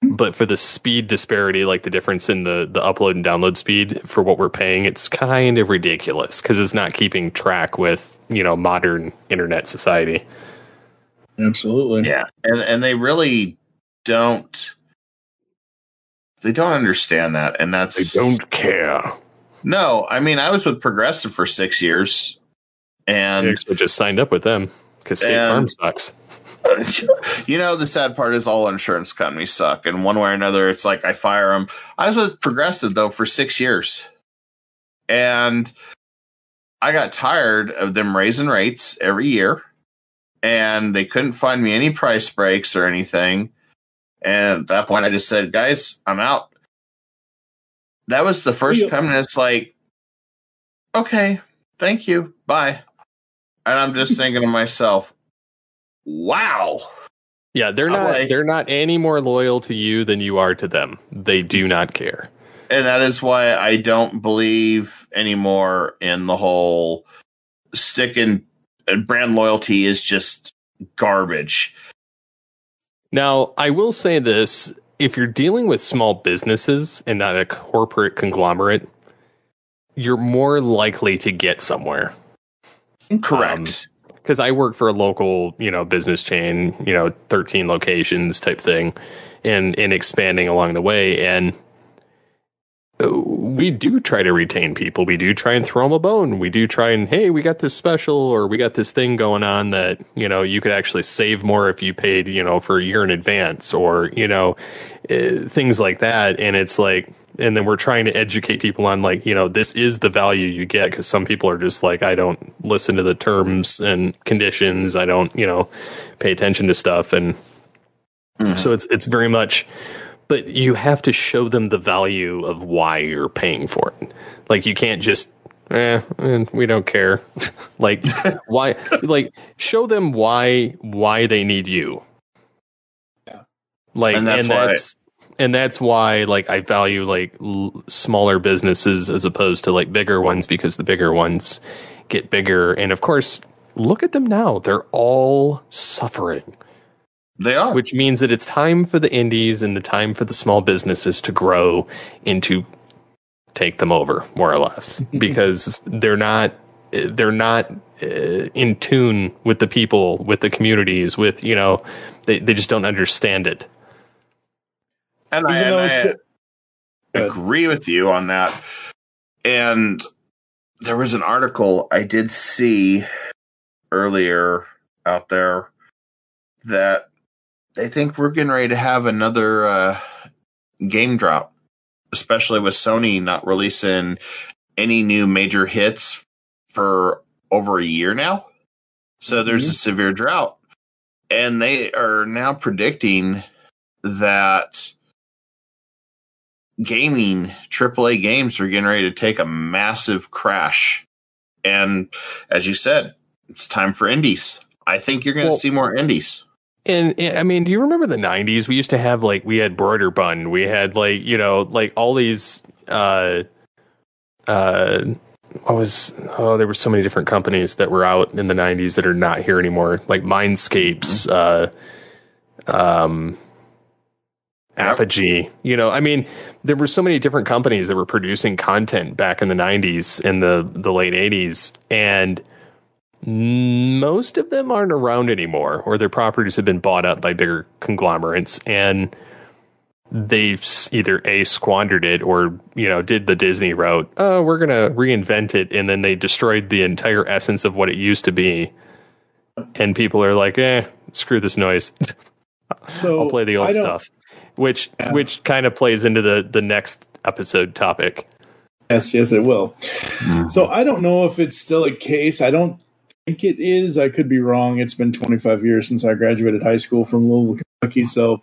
but for the speed disparity, like the difference in the upload and download speed for what we're paying, it's kind of ridiculous because it's not keeping track with, modern internet society. Absolutely. Yeah. And they really don't. They don't understand that, and that's... They don't care. No, I mean, I was with Progressive for 6 years, and... I actually just signed up with them, because State Farm sucks. The sad part is all insurance companies suck, and one way or another, it's like I fire them. I was with Progressive, though, for 6 years, and I got tired of them raising rates every year, and they couldn't find me any price breaks or anything. And at that point, I just said, guys, I'm out. That was the first time, and it's like, okay, thank you, bye. And I'm just thinking to myself, wow. Yeah, they're not any more loyal to you than you are to them. They do not care. And that is why I don't believe anymore in the whole sticking brand loyalty is just garbage. Now, I will say this, if you're dealing with small businesses and not a corporate conglomerate, you're more likely to get somewhere. Correct. Because I work for a local, business chain, 13 locations type thing, and expanding along the way. And we do try to retain people. We do try and throw them a bone. We do try and, hey, we got this special, or we got this thing going on that, you could actually save more if you paid, for a year in advance, or, things like that. And it's like, and then we're trying to educate people on, like, this is the value you get, because some people are just like, I don't listen to the terms and conditions. I don't, pay attention to stuff. And so it's very much, but you have to show them the value of why you're paying for it. Like, you can't just, we don't care. Like, why, like, show them why they need you. Yeah. Like, and that's why, like, I value, like, smaller businesses as opposed to, like, bigger ones, because the bigger ones get bigger. And of course, look at them now. They're all suffering. They are. Which means that it's time for the indies and the time for the small businesses to grow and to take them over, more or less, because they're not in tune with the people, with the communities, with, they just don't understand it. And I agree with you on that. And there was an article I did see earlier out there that they think we're getting ready to have another game drop, especially with Sony not releasing any new major hits for over a year now. So there's a severe drought. And they are now predicting that gaming, AAA games, are getting ready to take a massive crash. And as you said, it's time for indies. I think you're going to see more indies. And I mean, do you remember the 90s? We used to have, like, we had Broider Bun. We had, like, like all these, there were so many different companies that were out in the 90s that are not here anymore. Like Mindscapes, Apogee, I mean, there were so many different companies that were producing content back in the 90s and the late 80s. And most of them aren't around anymore, or their properties have been bought up by bigger conglomerates, and they've either squandered it or, did the Disney route. Oh, we're going to reinvent it. And then they destroyed the entire essence of what it used to be. And people are like, screw this noise. So I'll play the old stuff, which kind of plays into the next episode topic. Yes, it will. So I don't know if it's still a case. I don't think it is. I could be wrong. It's been 25 years since I graduated high school from Louisville, Kentucky. So,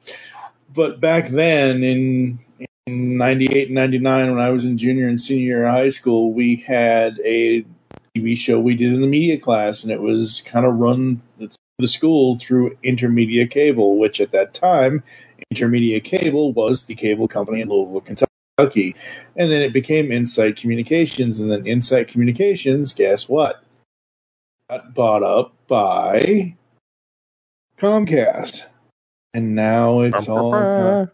but back then in 98 and 99, when I was in junior and senior year of high school, we had a TV show we did in the media class, and it was kind of run the school through Intermedia Cable, which at that time, Intermedia Cable was the cable company in Louisville, Kentucky. And then it became Insight Communications, and then Insight Communications, guess what? Got bought up by Comcast. And now it's all,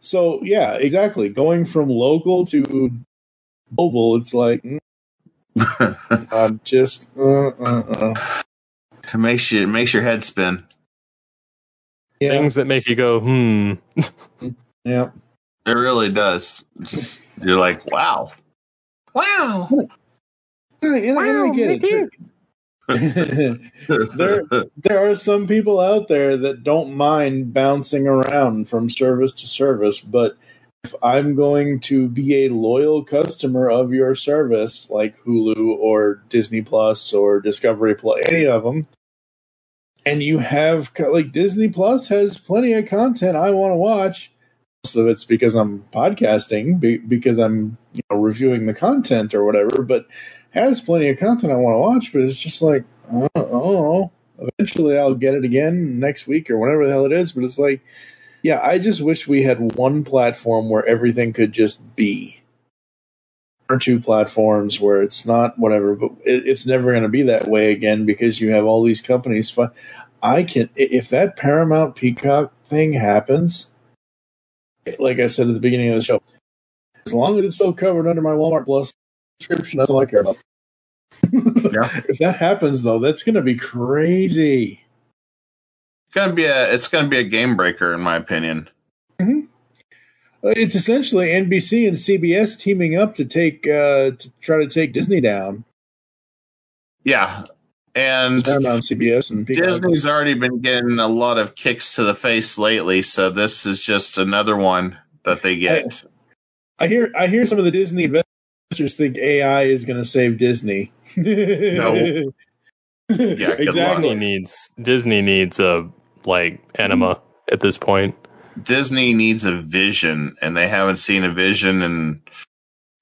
so yeah, exactly. Going from local to mobile, it's like, just, It makes your head spin. Yeah. Things that make you go, Yeah. It really does. You're like, wow. And I get it. there are some people out there that don't mind bouncing around from service to service, but if I'm going to be a loyal customer of your service, like Hulu or Disney Plus or Discovery Plus, any of them, and you have, like, Disney Plus has plenty of content I want to watch. Most of it's because I'm podcasting, because I'm reviewing the content or whatever, but has plenty of content I want to watch, but it's just like, I don't know. Eventually I'll get it again next week or whatever the hell it is, but it's like, yeah, I just wish we had one platform where everything could just be. Or two platforms where it's not whatever, but it's never going to be that way again because you have all these companies. If that Paramount Peacock thing happens, like I said at the beginning of the show, as long as it's still covered under my Walmart Plus subscription. That's all I care about. Yeah. If that happens, though, that's going to be crazy. It's gonna be a game breaker, in my opinion. Mm-hmm. It's essentially NBC and CBS teaming up to try to take Disney down. Yeah, and Paramount, CBS, and Disney's already been getting a lot of kicks to the face lately, so this is just another one that they get. I hear some of the Disney investors think AI is going to save Disney. No. Yeah, exactly. Disney needs a enema at this point. Disney needs a vision, and they haven't seen a vision, and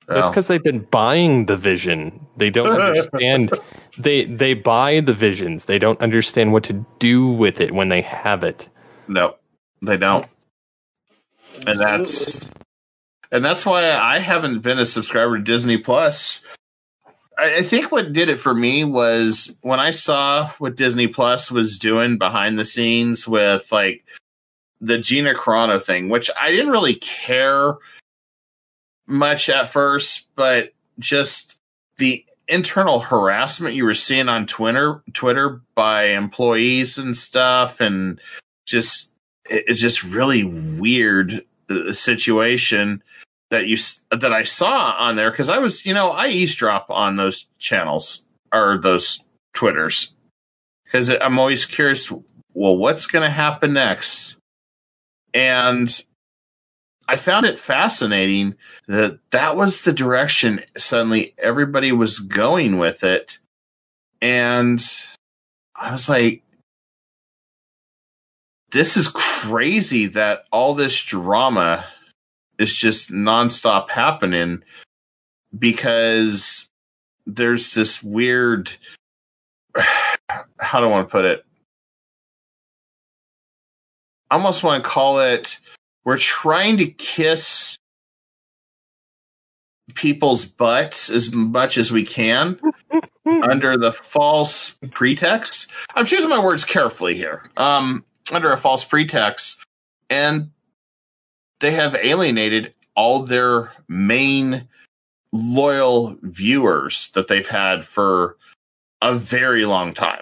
that's because they've been buying the vision. They don't understand. They buy the visions. They don't understand what to do with it when they have it. No, they don't. And that's why I haven't been a subscriber to Disney Plus. I think what did it for me was when I saw what Disney Plus was doing behind the scenes with the Gina Carano thing, which I didn't really care much at first, but just the internal harassment you were seeing on Twitter by employees and stuff, and it's just really weird situation that I saw on there, because I was, I eavesdrop on those channels or those Twitters, because I'm always curious, well, what's going to happen next? And I found it fascinating that was the direction suddenly everybody was going with it. And I was like, this is crazy that all this drama is just nonstop happening, because there's this weird, how do I want to put it? I almost want to call it, we're trying to kiss people's butts as much as we can under the false pretext. I'm choosing my words carefully here. Under a false pretext. And they have alienated all their main loyal viewers that they've had for a very long time.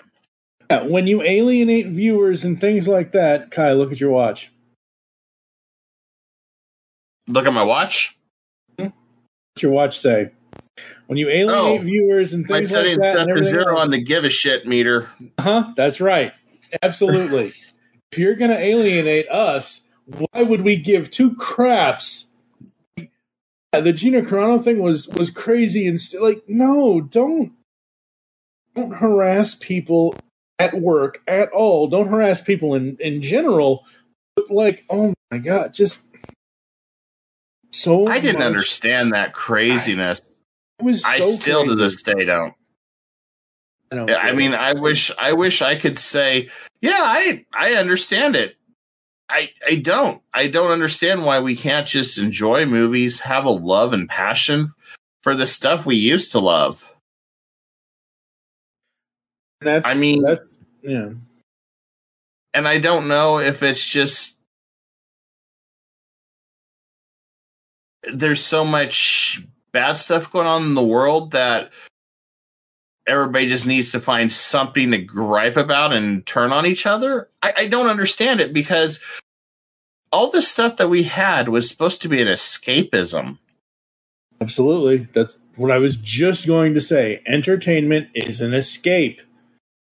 Yeah, when you alienate viewers and things like that, Kai, look at your watch. Look at my watch? What's your watch say? When you alienate viewers and things like that. My setting set to 0 on the give a shit meter. That's right. Absolutely. If you're going to alienate us, why would we give two craps? The Gina Carano thing was crazy, and no, don't harass people at work at all. Don't harass people in general. But oh my God, just so I didn't much. Understand that craziness. I still crazy. To this day don't. I mean, I wish I could say, yeah, I understand it. I don't understand why we can't just enjoy movies, have a love and passion for the stuff we used to love. And I don't know if it's just there's so much bad stuff going on in the world that everybody just needs to find something to gripe about and turn on each other. I don't understand it, because all the stuff that we had was supposed to be an escapism. Absolutely. That's what I was just going to say. Entertainment is an escape.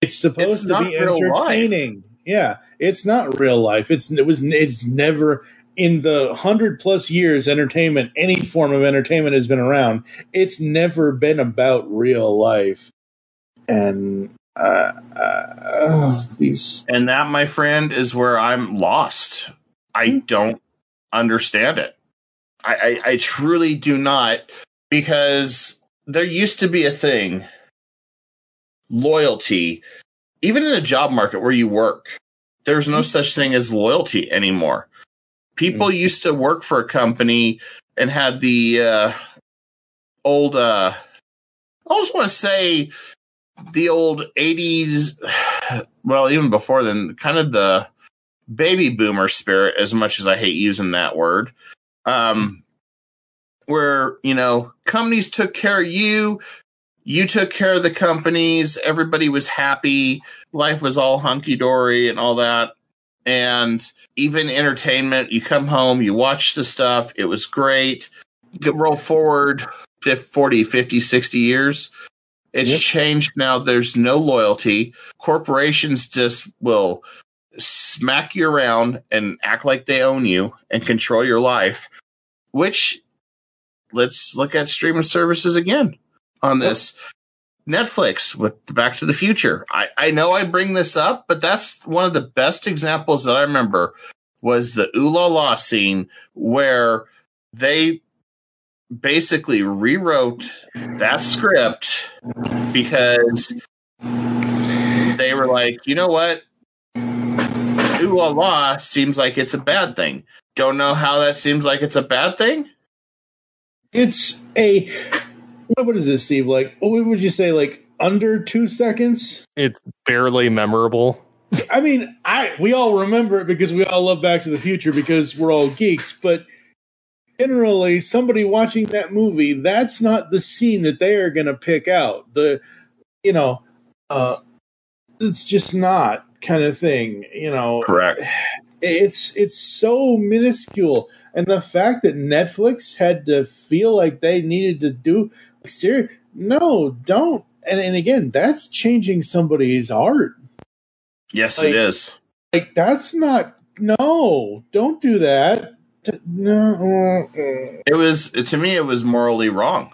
It's supposed to be entertaining. Yeah, it's not real life. It's never, in the 100+ years any form of entertainment has been around, it's never been about real life. And and that, my friend, is where I'm lost. I don't understand it. I truly do not, because there used to be a thing, loyalty, even in the job market where you work. There's no such thing as loyalty anymore. People used to work for a company and had the old, I almost want to say the old 80s, well, even before then, kind of the baby boomer spirit, as much as I hate using that word. where, companies took care of you, you took care of the companies, everybody was happy, life was all hunky-dory and all that. And even entertainment, you come home, you watch the stuff, it was great. You roll forward 40, 50, 60 years. It's changed now. There's no loyalty. Corporations just will smack you around and act like they own you and control your life, which, let's look at streaming services again on this. Netflix with Back to the Future. I know I bring this up, but that's one of the best examples that I remember was the Ooh La La scene where they basically rewrote that script because they were like, you know what? Ooh La La seems like it's a bad thing. Don't know how that seems like it's a bad thing? It's a... What is this, Steve? Like, what would you say, like, under 2 seconds? It's barely memorable. I mean, we all remember it because we all love Back to the Future because we're all geeks, but generally, somebody watching that movie, that's not the scene that they are going to pick out. It's just not kind of thing, Correct. It's so minuscule. And the fact that Netflix had to feel like they needed to do no, don't. And again, that's changing somebody's art. Yes, it is. Like, that's not, no, don't do that. No. It was, to me, it was morally wrong.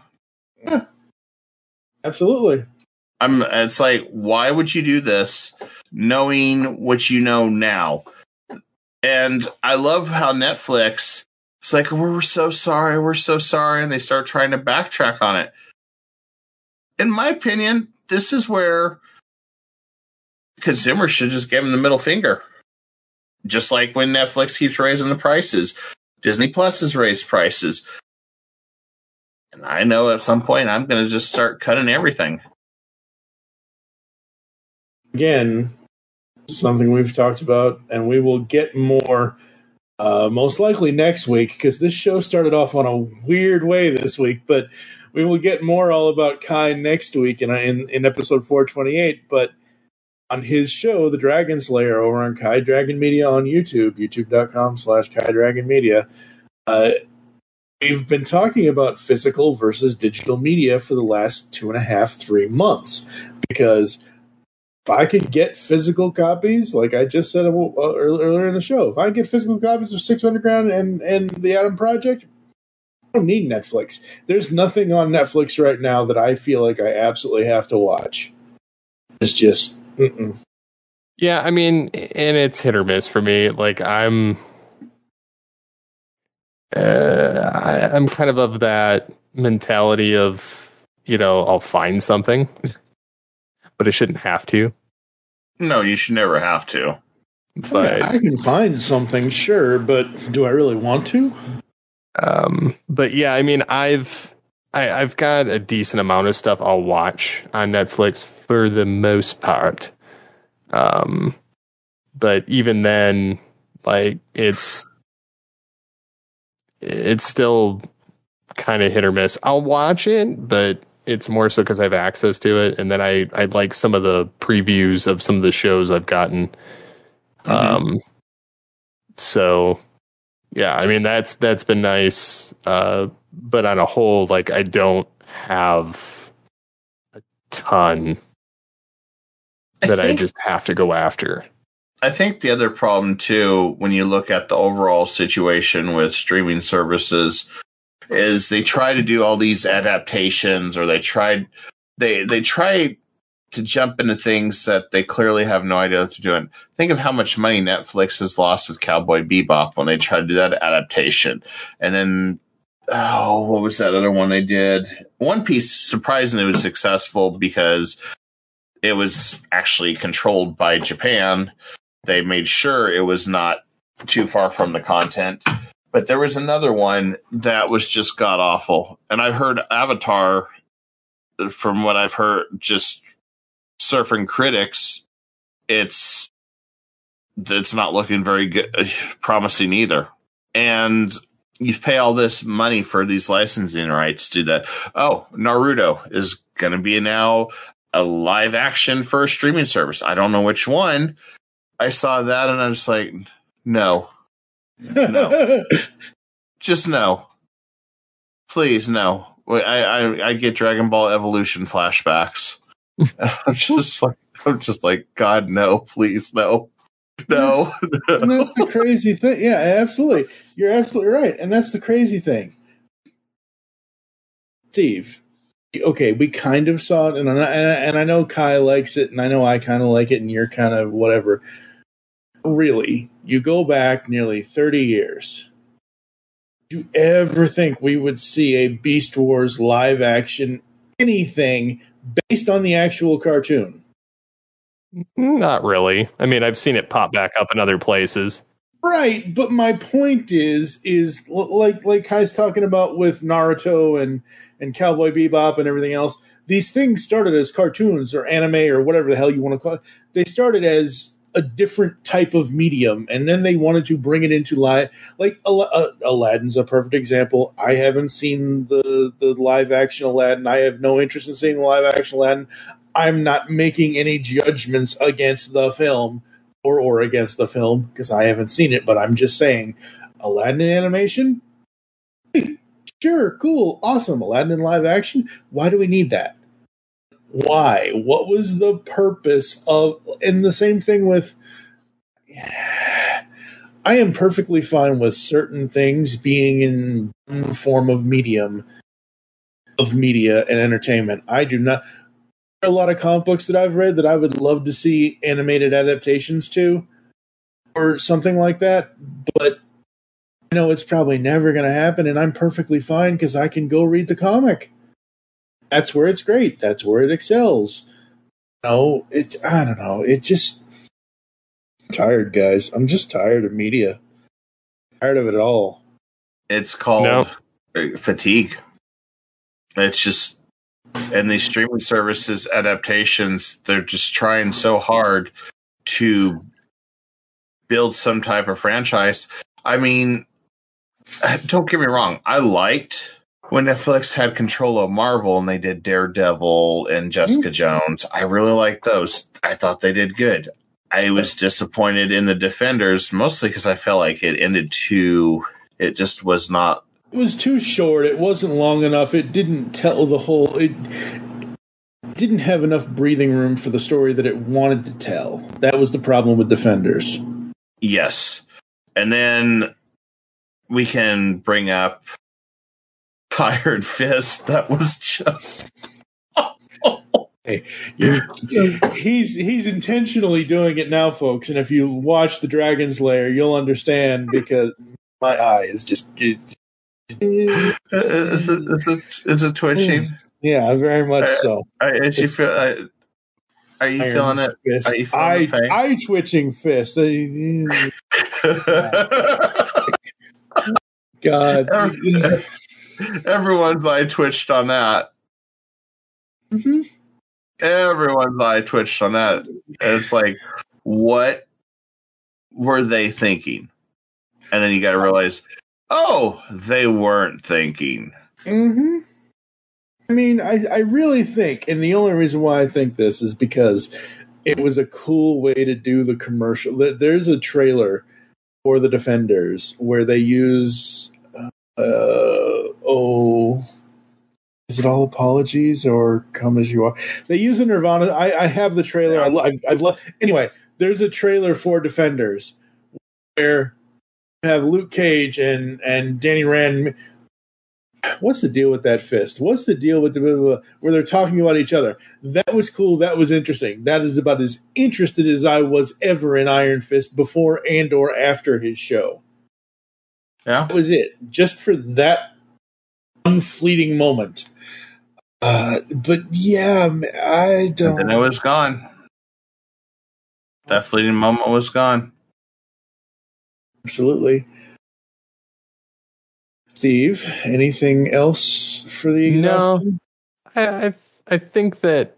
Yeah, absolutely. It's like, why would you do this knowing what you know now? And I love how Netflix, it's like, we're so sorry, and they start trying to backtrack on it. In my opinion, this is where consumers should just give them the middle finger. Just like when Netflix keeps raising the prices. Disney Plus has raised prices. And I know at some point I'm going to just start cutting everything. Again, something we've talked about, and we will get more most likely next week, because this show started off on a weird way this week, but we will get more all about Kai next week in episode 428, but on his show, The Dragon Slayer, over on Kai Dragon Media on YouTube, youtube.com/Kai Dragon Media. We've been talking about physical versus digital media for the last 2.5-3 months, because if I could get physical copies, like I just said earlier in the show, if I get physical copies of 6 Underground and The Atom Project, I don't need Netflix. There's nothing on Netflix right now that I feel like I absolutely have to watch. It's just... Yeah, I mean, and it's hit or miss for me. Like, I'm kind of that mentality of, I'll find something, but I shouldn't have to. No, you should never have to. But I can find something, sure, but do I really want to? But yeah, I mean, I've got a decent amount of stuff I'll watch on Netflix for the most part. But even then, like, it's still kind of hit or miss. I'll watch it, but it's more so because I have access to it, and then I like some of the previews of some of the shows I've gotten. So yeah, I mean, that's been nice. But on a whole, like, I don't have a ton that I just have to go after. I think the other problem too, when you look at the overall situation with streaming services, is they try to do all these adaptations, or they try to jump into things that they clearly have no idea what they're doing. Think of how much money Netflix has lost with Cowboy Bebop when they tried to do that adaptation. And then, what was that other one they did? One Piece surprisingly was successful because it was actually controlled by Japan. They made sure it was not too far from the content. But there was another one that was just god-awful. And I've heard Avatar, from what I've heard, just surfing critics, it's not looking very good, promising either. And you pay all this money for these licensing rights to that. Oh, Naruto is going to be now a live action for a streaming service. I don't know which one. I saw that and I was like, no. Just no. Please, no. I get Dragon Ball Evolution flashbacks. I'm just like, God, no, please, no. No. And that's the crazy thing. Yeah, absolutely. You're absolutely right. And that's the crazy thing. Steve, okay, we kind of saw it, and I know Kai likes it, and I know I kind of like it, and you're kind of whatever. Really, you go back nearly 30 years. Do you ever think we would see a Beast Wars live action anything based on the actual cartoon? Not really. I mean, I've seen it pop back up in other places. Right, but my point is like Kai's talking about with Naruto and Cowboy Bebop and everything else. These things started as cartoons or anime or whatever the hell you want to call it. They started as a different type of medium, and then they wanted to bring it into live. Like Aladdin's a perfect example. I haven't seen the live action Aladdin. I have no interest in seeing the live action Aladdin. I'm not making any judgments against the film or against the film because I haven't seen it, but I'm just saying Aladdin in animation? Hey, sure, cool, awesome. Aladdin in live action? Why do we need that? Why? What was the purpose of... And the same thing with... I am perfectly fine with certain things being in one form of media and entertainment. I do not... There are a lot of comic books that I've read that I would love to see animated adaptations to or something like that, but I know it's probably never going to happen, and I'm perfectly fine because I can go read the comic. That's where it's great. That's where it excels. No, I don't know. It just... I'm tired, guys. I'm just tired of media. Tired of it all. It's called fatigue. It's just... And these streaming services adaptations, they're just trying so hard to build some type of franchise. I mean, don't get me wrong. I liked when Netflix had control of Marvel and they did Daredevil and Jessica Jones. I really liked those. I thought they did good. I was disappointed in the Defenders, mostly because I felt like it ended too... It just was not... It was too short. It wasn't long enough. It didn't tell the whole... It didn't have enough breathing room for the story that it wanted to tell. That was the problem with Defenders. Yes. And then we can bring up Iron Fist. That was just... Hey, he's intentionally doing it now, folks. And if you watch The Dragon's Lair, you'll understand because my eye is just... Is it twitching? Yeah, very much so. Are you feeling it? Fist. Are you feeling the pain? Eye twitching fist. God. Everyone's eye twitched on that. Mm-hmm. Everyone's eye twitched on that. And it's like, what were they thinking? And then you got to realize, oh, they weren't thinking. Mm-hmm. I mean, I really think, and the only reason why I think this is because it was a cool way to do the commercial. There's a trailer for The Defenders where they use, is it All Apologies or Come As You Are? They use a Nirvana. I have the trailer. I love. Anyway, there's a trailer for Defenders where you have Luke Cage and Danny Rand. What's the deal with that fist? What's the deal with where they're talking about each other? That was cool. That was interesting. That is about as interested as I was ever in Iron Fist before and or after his show. Yeah, that was it. Just for that unfleeting moment. But yeah, I don't. And then it was gone. That fleeting moment was gone. Absolutely. Steve, anything else for the exhaustion? No, I think that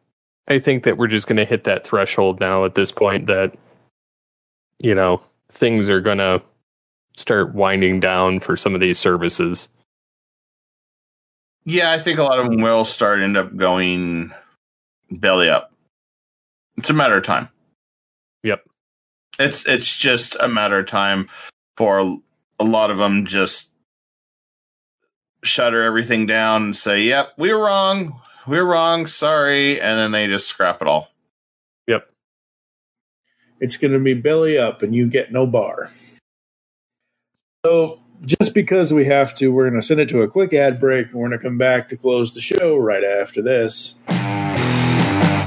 we're just going to hit that threshold now at this point that, you know, things are going to start winding down for some of these services. Yeah, I think a lot of them will end up going belly up. It's a matter of time. Yep. It's just a matter of time for a lot of them just shutter everything down and say, yep, we're wrong, sorry, and then they just scrap it all. Yep. It's going to be belly up and you get no bar. So just because we have to, we're going to send it to a quick ad break, and we're going to come back to close the show right after this.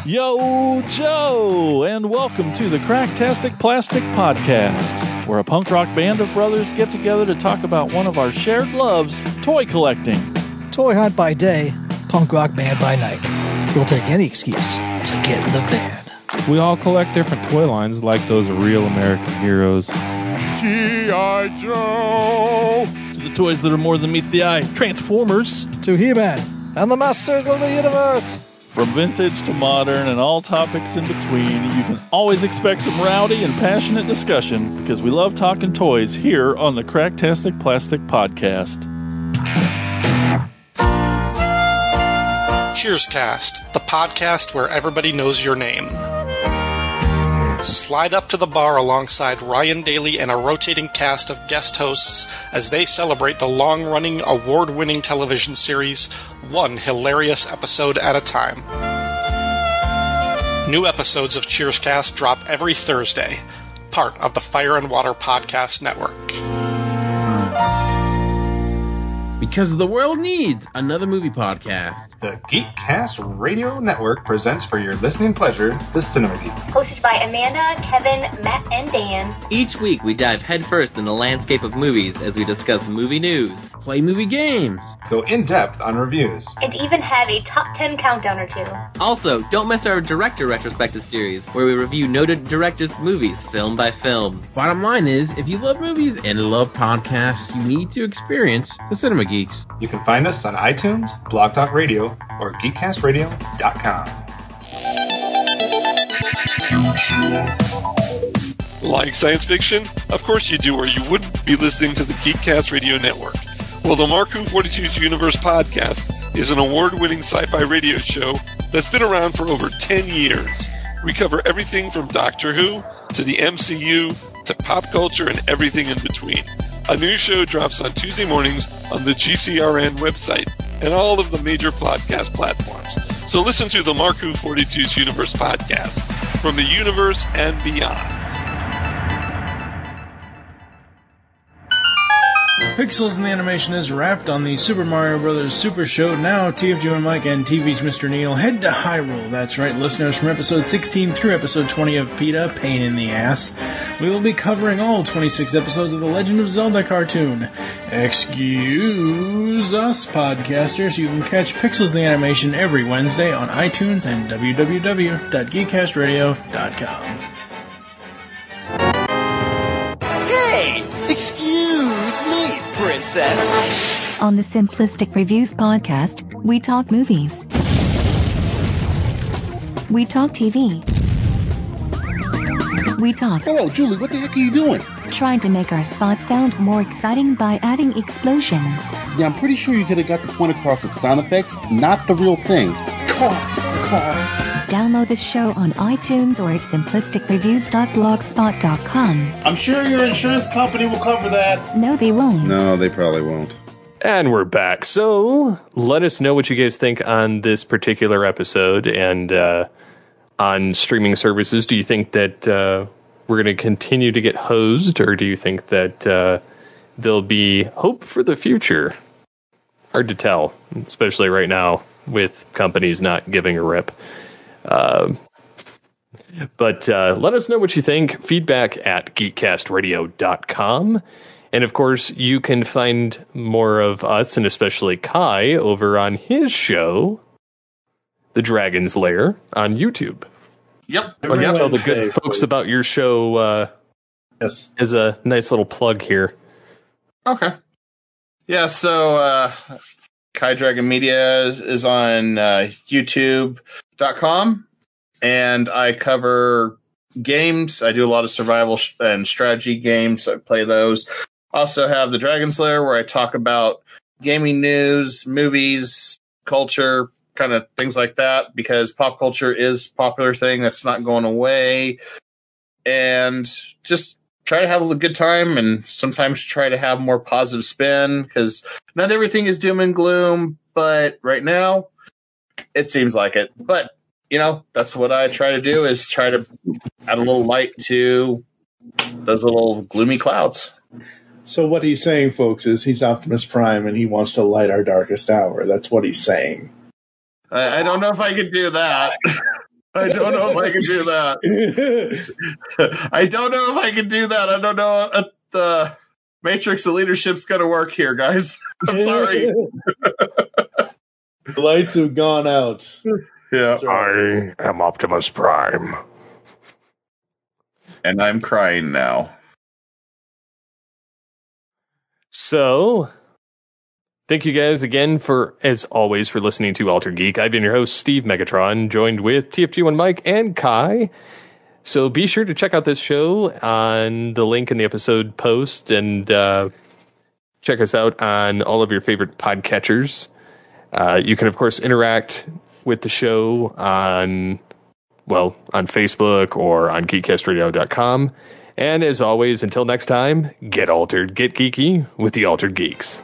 Yo, Joe, and welcome to the Cracktastic Plastic Podcast, where a punk rock band of brothers get together to talk about one of our shared loves, toy collecting. Toy hunt by day, punk rock band by night. We'll take any excuse to get in the van. We all collect different toy lines like those real American heroes. G.I. Joe! To the toys that are more than meets the eye, Transformers. To He-Man and the Masters of the Universe. From vintage to modern and all topics in between, you can always expect some rowdy and passionate discussion because we love talking toys here on the Cracktastic Plastic Podcast. GeekCast, the podcast where everybody knows your name. Slide up to the bar alongside Ryan Daly and a rotating cast of guest hosts as they celebrate the long-running, award-winning television series, one hilarious episode at a time. New episodes of GeekCast drop every Thursday, part of the Fire and Water Podcast Network. Because the world needs another movie podcast. The GeekCast Radio Network presents for your listening pleasure, The Cinema Geek. Hosted by Amanda, Kevin, Matt, and Dan. Each week we dive headfirst in the landscape of movies as we discuss movie news, play movie games, go in-depth on reviews, and even have a top 10 countdown or two. Also, don't miss our director retrospective series, where we review noted directors' movies film by film. Bottom line is, if you love movies and love podcasts, you need to experience The Cinema Geeks. You can find us on iTunes, Blog Talk Radio, or GeekCastRadio.com. Like science fiction? Of course you do, or you wouldn't be listening to the GeekCast Radio Network. Well, the Mark Who 42's Universe podcast is an award-winning sci-fi radio show that's been around for over 10 years. We cover everything from Doctor Who to the MCU to pop culture and everything in between. A new show drops on Tuesday mornings on the GCRN website and all of the major podcast platforms. So listen to the Mark Who 42's Universe podcast from the universe and beyond. Pixels in the Animation is wrapped on the Super Mario Bros. Super Show. Now, TFG and Mike and TV's Mr. Neil head to Hyrule. That's right, listeners, from episode 16 through episode 20 of PETA, Pain in the Ass. We will be covering all 26 episodes of the Legend of Zelda cartoon. Excuse us, podcasters. You can catch Pixels in the Animation every Wednesday on iTunes and www.geekcastradio.com. Hey! Excuse me, princess. On the Simplistic Reviews podcast, we talk movies. We talk TV. We talk... Hello, Julie, what the heck are you doing? Trying to make our spots sound more exciting by adding explosions. Yeah, I'm pretty sure you could have got the point across with sound effects, not the real thing. Car. Download the show on iTunes or at simplisticreviews.blogspot.com. I'm sure your insurance company will cover that. No, they won't. No, they probably won't. And we're back. So let us know what you guys think on this particular episode and on streaming services. Do you think that we're going to continue to get hosed, or do you think that there'll be hope for the future? Hard to tell, especially right now with companies not giving a rip. But let us know what you think. Feedback at geekcastradio.com. And of course, you can find more of us, and especially Kai, over on his show, The Dragon's Lair, on YouTube. Yep. Why don't you tell the good folks about your show yes, as a nice little plug here. Okay. Yeah, so Kai Dragon Media is on YouTube.com, and I cover games. I do a lot of survival and strategy games. I play those. Also have the Dragon Slayer, where I talk about gaming news, movies, culture, kind of things like that, because pop culture is a popular thing that's not going away. And just try to have a good time, and sometimes try to have more positive spin, because not everything is doom and gloom, but right now it seems like it. But, that's what I try to do, is try to add a little light to those little gloomy clouds. So what he's saying, folks, is he's Optimus Prime and he wants to light our darkest hour. That's what he's saying. I don't know if I could do that. I don't know if I can do that. I don't know if I can do that. I don't know if the matrix of leadership's going to work here, guys. I'm sorry. The lights have gone out. Yeah. I am Optimus Prime. And I'm crying now. So, thank you guys again as always, for listening to Altered Geek. I've been your host, Steve Megatron, joined with TFG1 Mike and Kai. So be sure to check out this show on the link in the episode post, and check us out on all of your favorite podcatchers. You can, of course, interact with the show on Facebook or on geekcastradio.com. And as always, until next time, get altered, get geeky with the Altered Geeks.